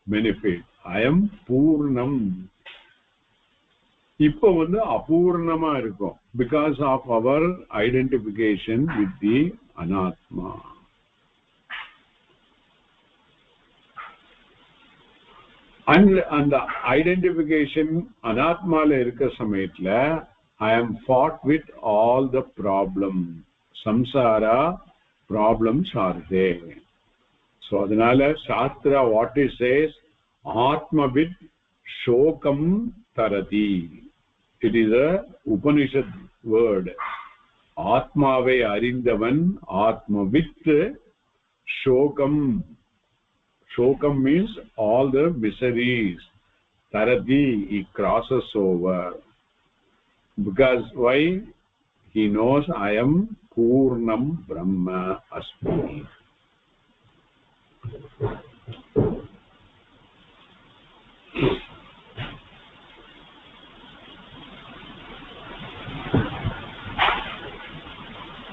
benefit. I am Purnam. இப்போ அபூர்ணமா இருக்கும் because of our identification with the Anatma. And the identification Anatmala irukka samayatla I am fought with all the problems. Samsara problems are there. So adanala Shastra what it says, Atmavid Shokam Tarati. It is a Upanishad word. Atmave arindavan Atmavit Shokam. Shokam means all the miseries. Tarati, he crosses over. Because why? He knows I am Purnam Brahma Asmi.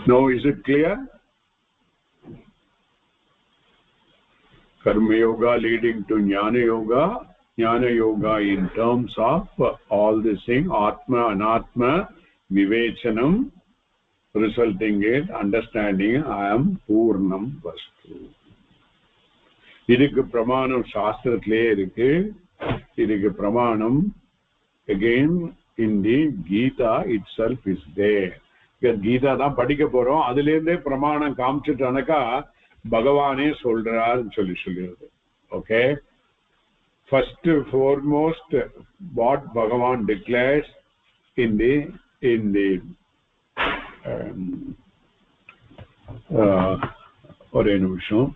Now is it clear? Karma Yoga leading to Jnana Yoga. Jnana Yoga in terms of all this thing, Atma, Anatma, Vivechanam, resulting in understanding I am Purnam Vastu. இதுக்கு பிரமாணம் சாஸ்திரத்திலே இருக்கு. இதுக்கு பிரமாணம் again in the Gita itself is there. Geetha தான் படிக்க போறோம். அதுல இருந்தே பிரமாணம் காமிச்சிட்டானக்கா பகவானே சொல்றாருன்னு சொல்லிடுது. Okay, first foremost what Bhagavan declares in the ஒரே நிமிஷம்.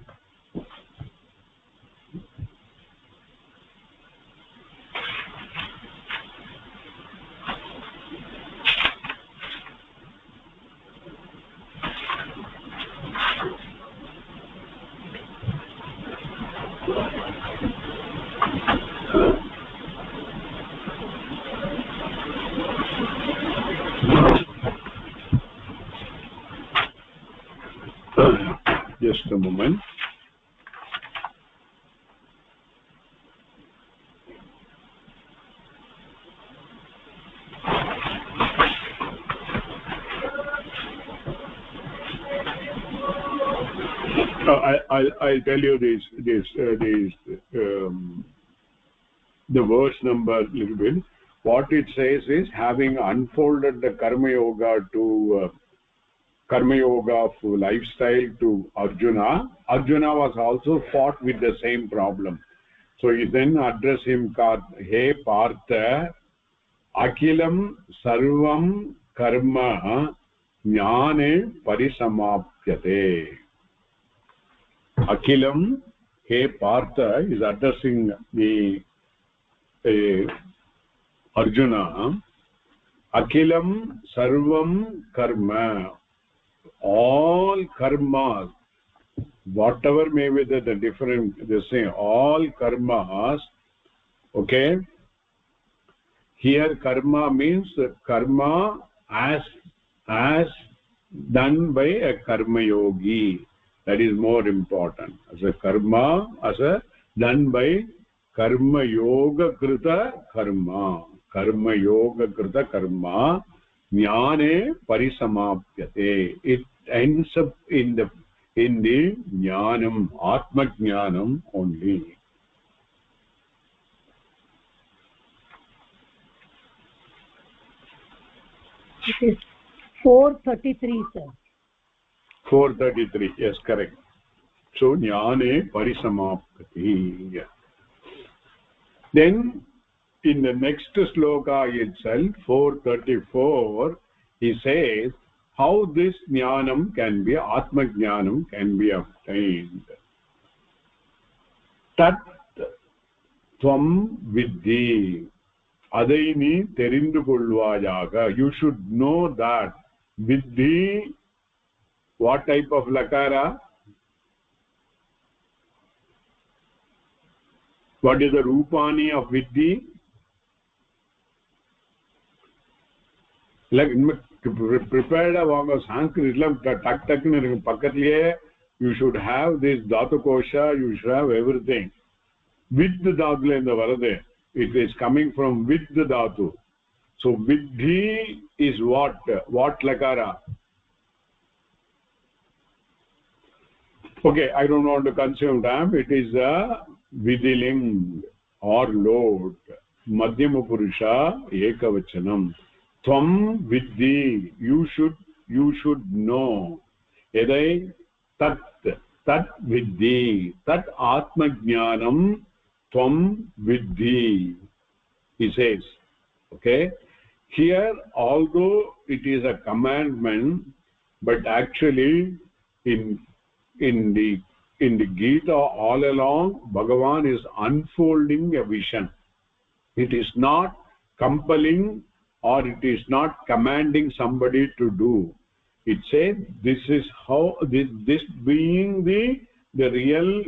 Just a moment. I'll tell you the verse number a little bit. What it says is, having unfolded the karma yoga to karma yoga of lifestyle to Arjuna was also fought with the same problem. So he then addressed him, He Partha, Akilam Sarvam Karma Jnane Parisamapyate. Akilam, He Partha, is addressing the Arjuna. Akilam Sarvam Karma, all karmas, whatever may be the different, they say all karmas. Okay, here karma means karma as done by a karma yogi. That is more important. As a karma, as a done by karma yoga krita karma. Karma yoga krita karma jnane parisamapyate. It ends up in the jnanam, atma jnanam only. It is 433, sir. 433, yes, correct. So jnane parisamapyate. Yeah. Then in the next sloka itself, 434, he says how this jnanam can be, atma jnanam can be obtained. Tat tvam viddhi, adai ni therindu kolvayaga. You should know that. Viddhi, what type of lakara? What is the rupani of viddhi? Like prepared avanga Sanskrit la tak tak nu pakkatliye. You should have this dhatu kosha, you should have everything. With the dhatu inda varade, it is coming from with the dhatu. So viddhi is what lakara? Okay, I don't want to consume time. It is a vidiling or lord, madhyama purusha ekavachanam. Tvam viddhi, you should know. Edai tat viddhi, tat atma jnanam tvam viddhi, he says. Okay, here although it is a commandment, but actually in the Gita all along, Bhagavan is unfolding a vision. It is not compelling or it is not commanding somebody to do. It says this is how this being the real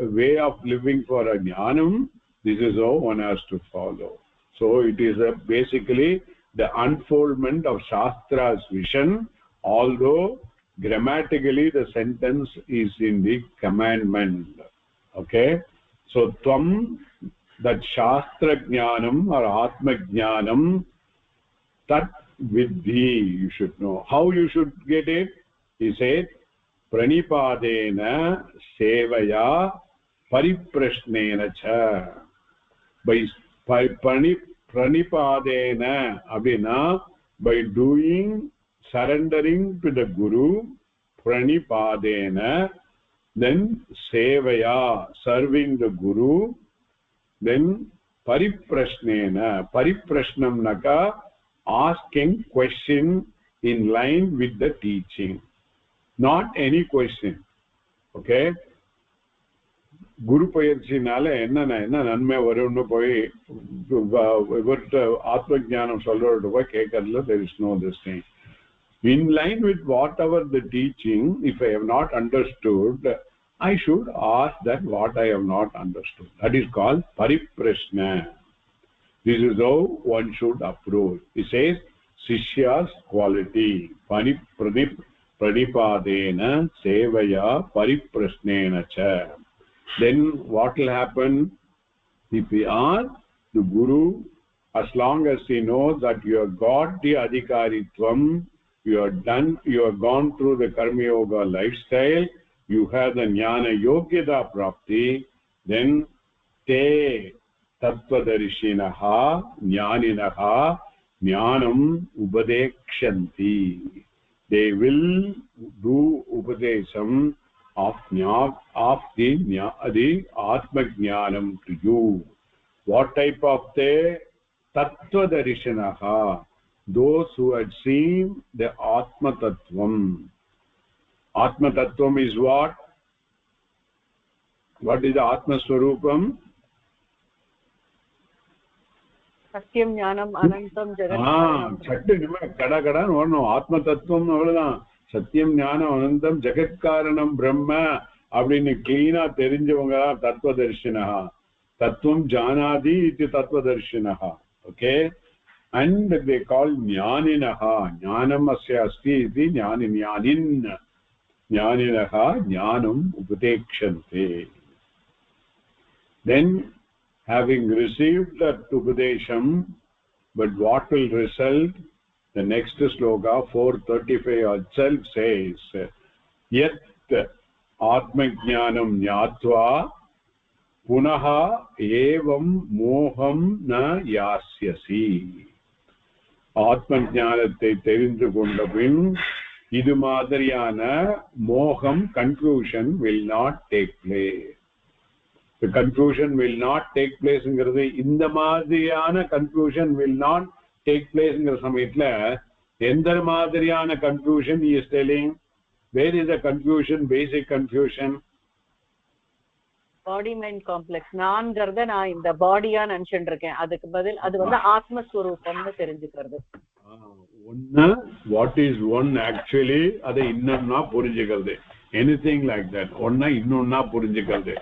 way of living for a jnanam, this is how one has to follow. So it is basically the unfoldment of Shastra's vision, although grammatically the sentence is in the commandment. Okay, so tvam, that Shastra jnanam or atma jnanam, tat Vidhi, you should know. How you should get it? He said, Pranipadena sevaya pariprashnena cha. By Pranipadena, abhina, by doing, surrendering to the Guru, Pranipadena, then sevaya, serving the Guru, then pariprashnena, pariprashnam naka, asking question in line with the teaching, not any question. Okay, Guru பயிற்சினால என்ன நன்மை வரும்னு போய் இவர்கிட்ட ஆத்ம ஞானம் சொல்றவர்கிட்ட போய் கேட்கறதுல there is no this thing. In line with whatever the teaching, if I have not understood, I should ask that what I have not understood. That is called pariprashna. This is how one should approach. It says Shishya's quality. Pranipadena sevaya pariprashnena cha. Then what will happen? If we ask the Guru, as long as he knows that you have got the adhikaritvam, you have gone through the karma yoga lifestyle, you have the jnana yogyata prapti, then te tattvadarshinaha jnaninaha jnanam upadekshanti. They will do upadesam of the atma jnanam to you. What type of the tattvadarshinaha? Those who had seen the atma tattvam. Atma tattvam is what? What is the atma swarupam? Satyam Jnanam Anantam Jagat. சட்டு கடா கடான்னு வரணும். ஆத்ம தத்துவம் அவ்வளவுதான். சத்தியம் ஞானம் அனந்தம் ஜெகத்காரணம் பிரம்ம அப்படின்னு கிளீனா தெரிஞ்சவங்க தான் தத்துவதர்ஷினா. தத்துவம் ஜானாதி இது தத்துவதர்ஷினா. Okay, and they call jnaninaha. Jnanam asya asti iti jnanin. Jnaninaha jnanam upadekshante. Then, having received that upadesham, but what will result? The next sloka 435 itself says, yet atma jnanam jnatva punaha evam moham na yasyasi. ஆத்ம ஞானத்தை தெரிந்து கொண்ட பின் இது மாதிரியான மோகம் conclusion will not take place. The conclusion will not take place ங்கிறது இந்த மாதிரியான conclusion will not take place ங்கிற சமயத்துல எந்த மாதிரியான conclusion he is telling? Where is the conclusion, basic conclusion? Body mind complex. நான்கிறத நான் இந்த பாடியா நினைச்சுட்டு இருக்கேன், அதுக்கு பதில் அது வந்து ஆத்மஸ்வரூபம்னு தெரிஞ்சுக்கிறது. ஒன்னு வாட் இஸ் ஒன் ஆக்சுவலி அதை இன்னொன்னா புரிஞ்சுக்கிறது. Anything like that. ஒன்னா இன்னொன்னா புரிஞ்சுக்கிறது.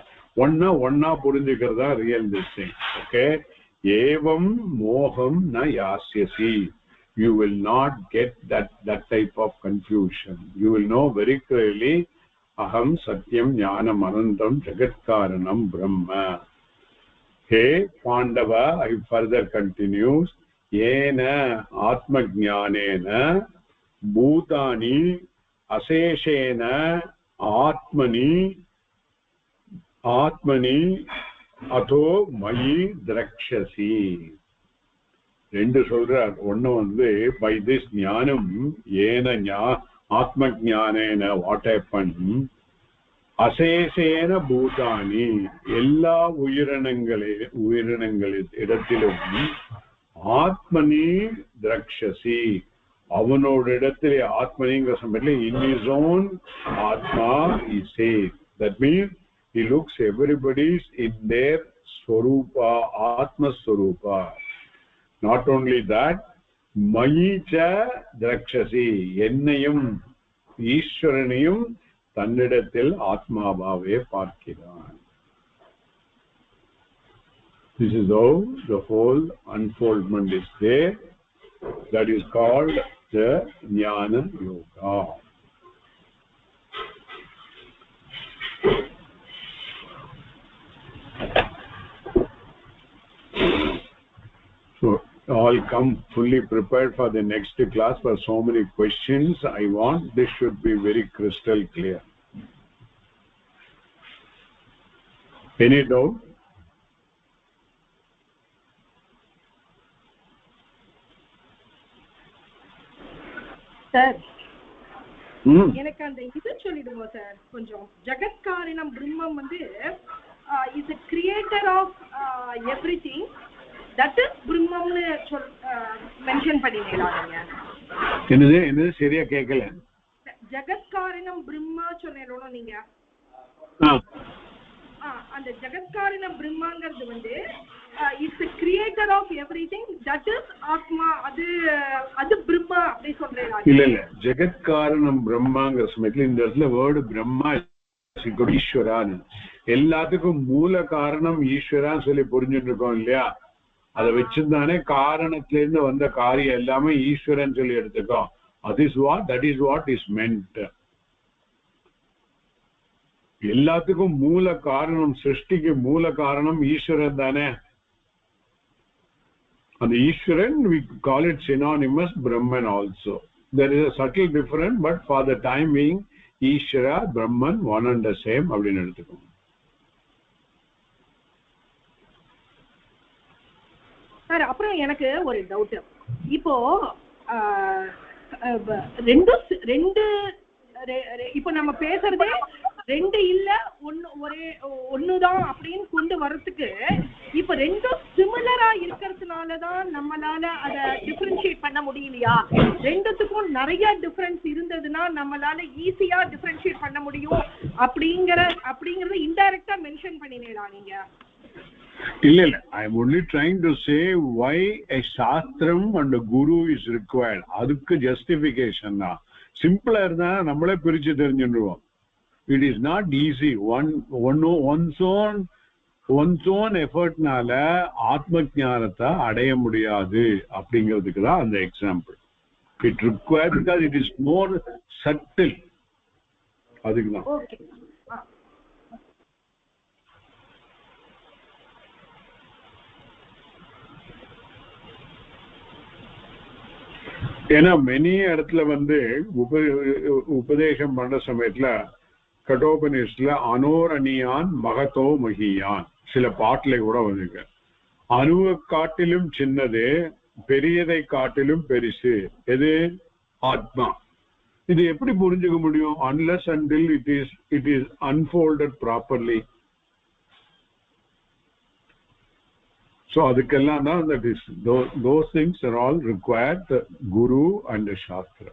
ஒன்னா புரிஞ்சுக்கிறது தான் ரியல் திஸ் திங். ஓகே, ஏவம் மோகம் ந யாஸ்யசி. You will not get that type of confusion. You will know very clearly aham satyam jnanam anantam jagatkaranam brahma. Hey Pandava, I further continues, yena atma jnanena bhutani aseshena atmani atho mayi drakshasi. ரெண்டு சொல்றார். ஒண்ணு வந்து by this ஞானம் ஏன ஆத்ம ஞானேன what happen, அசேஷேன பூதானி எல்லா உயிரினங்களின் இடத்திலும் ஆத்மனி திரக்ஷசி அவனோட இடத்திலே ஆத்மனிங்கிற சமயத்தில் in his own atma he says. That means he looks everybody's in their swarupa, atma swarupa. Not only that, mayicha drakshasi என்னையும் ஈஸ்வரனையும் தன்னிடத்தில் ஆத்மாவாவே பார்க்கிறான். This is how the whole unfoldment is there. That is called the jnana yoga. So all come fully prepared for the next class. For so many questions I want, this should be very crystal clear. Any doubt? Sir எனக்கு அந்த இது சொல்லிடுவோம் sir கொஞ்சம். ஜகத்காரணம் பிரம்மம் வந்து is a creator of everything, that is பிரம்மம்னு mention பண்ணினீங்களா நீங்க? என்னது சரியா கேட்கல. ஜகத்காரணம் பிரம்மா சொன்னீங்களோ நீங்க? அந்த ஜகத்காரணம் பிரம்மாங்கிறது வந்து is the creator of everything, that is ஆத்மா, அது பிரம்மா அப்படி சொல்றீங்களா? இல்ல ஜெகத்காரணம் பிரம்மாங்கிற சமயத்துல இந்த இடத்துல வேர்டு பிரம்மா ஈஸ்வரான்னு, எல்லாத்துக்கும் மூல காரணம் ஈஸ்வரான்னு சொல்லி புரிஞ்சுட்டு இருக்கோம் இல்லையா? அதை வச்சுதானே காரணத்துல இருந்து வந்த காரியம் எல்லாமே ஈஸ்வரன் சொல்லி எடுத்துக்கோம். that is what is meant. எல்லாத்துக்கும் மூல காரணம், சிருஷ்டிக்கு மூல காரணம் ஈஸ்வரன் தானே. அந்த ஈஸ்வரன் we call it synonymous Brahman also. There is a subtle difference, but for the time being ஈஸ்வரா Brahman one and the same அப்படின்னு எடுத்துக்கோம். சார் அப்புறம் எனக்கு ஒரு டவுட். இப்போ இப்போ நம்ம பேசுறதே ரெண்டு இல்ல ஒண்ணுதான் அப்படின்னு கொண்டு வரதுக்கு, இப்ப ரெண்டும் சிமிலரா இருக்கிறதுனாலதான் நம்மளால அத டிஃபரன்ஷியேட் பண்ண முடியலையா? ரெண்டுத்துக்கும் நிறைய டிஃபரன்ஸ் இருந்ததுன்னா நம்மளால ஈஸியா டிஃபரன்ஷியேட் பண்ண முடியும் அப்படிங்கறத இன்டைரக்டா மென்ஷன் பண்ணினீங்களா நீங்க? இல்ல I am only trying to say why a shastram and a guru is required. அதுக்கு ஜஸ்டிஃபிகேஷன் தான். சிம்பிளா இருந்தா நம்மளே பிரிச்சு தெரிஞ்சுடுவோம். It is not easy. one's own effortனால ஆத்ம ஞானத்தை அடைய முடியாது அப்படிங்கிறதுக்கு தான் அந்த example. It requires because it is more subtle. அதுக்கு தான். ஓகே. ஏன்னா மெனி இடத்துல வந்து உபதேசம் பண்ற சமயத்துல கட்டோபனிஷத்துல அனோரணியான் மகத்தோ மகியான் சில பாட்டுல கூட வந்துங்க. அணுவை காட்டிலும் சின்னது, பெரியதை காட்டிலும் பெருசு எது? ஆத்மா. இது எப்படி புரிஞ்சுக்க முடியும்? unless until it is unfolded properly. So adukkellam da that is those things are all required, the guru and the shastra.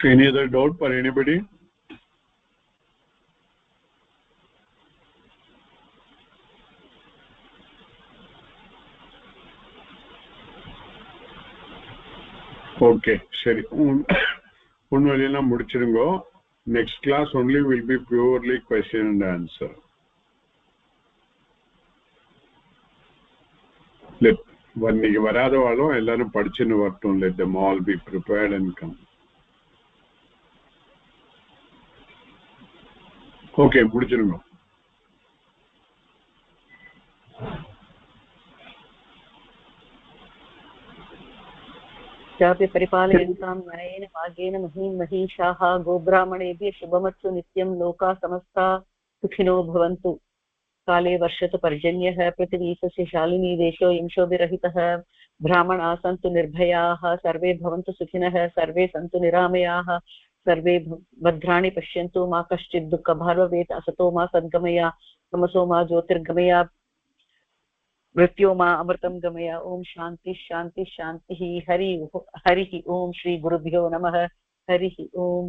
Any other doubt for anybody? Okay, sure. உண்மையிலாம் முடிச்சிருங்கோ. Next class only will be purely question and answer. இன்னைக்கு வராதவாலும் எல்லாரும் படிச்சுன்னு வரட்டும். let them all be prepared and come. Okay, முடிச்சிருங்கோ. चापि परिपालयन्तां न्यायेन भागेन महीं महिषाः गोब्राह्मणेभ्यः शुभमस्तु नित्यं लोकाः समस्ता सुखिनो भवन्तु। काले वर्षतु पर्जन्यः पृथिवी सस्यशालिनी देशो हिंसोभिरहितः ब्राह्मणाः सन्तु निर्भयाः सर्वे भवन्तु सुखिनः सर्वे सन्तु निरामयाः सर्वे भद्राणि पश्यन्तु मा कश्चित् दुःखभाग् भवेत् असतो मा सद्गमया तमसो मा ज्योतिर्गमया मृत्यो मा अमृतं गमय। ओम शांति शांति शांति। हरि ओम। श्री गुरुभ्यो नमः। हरि ओम।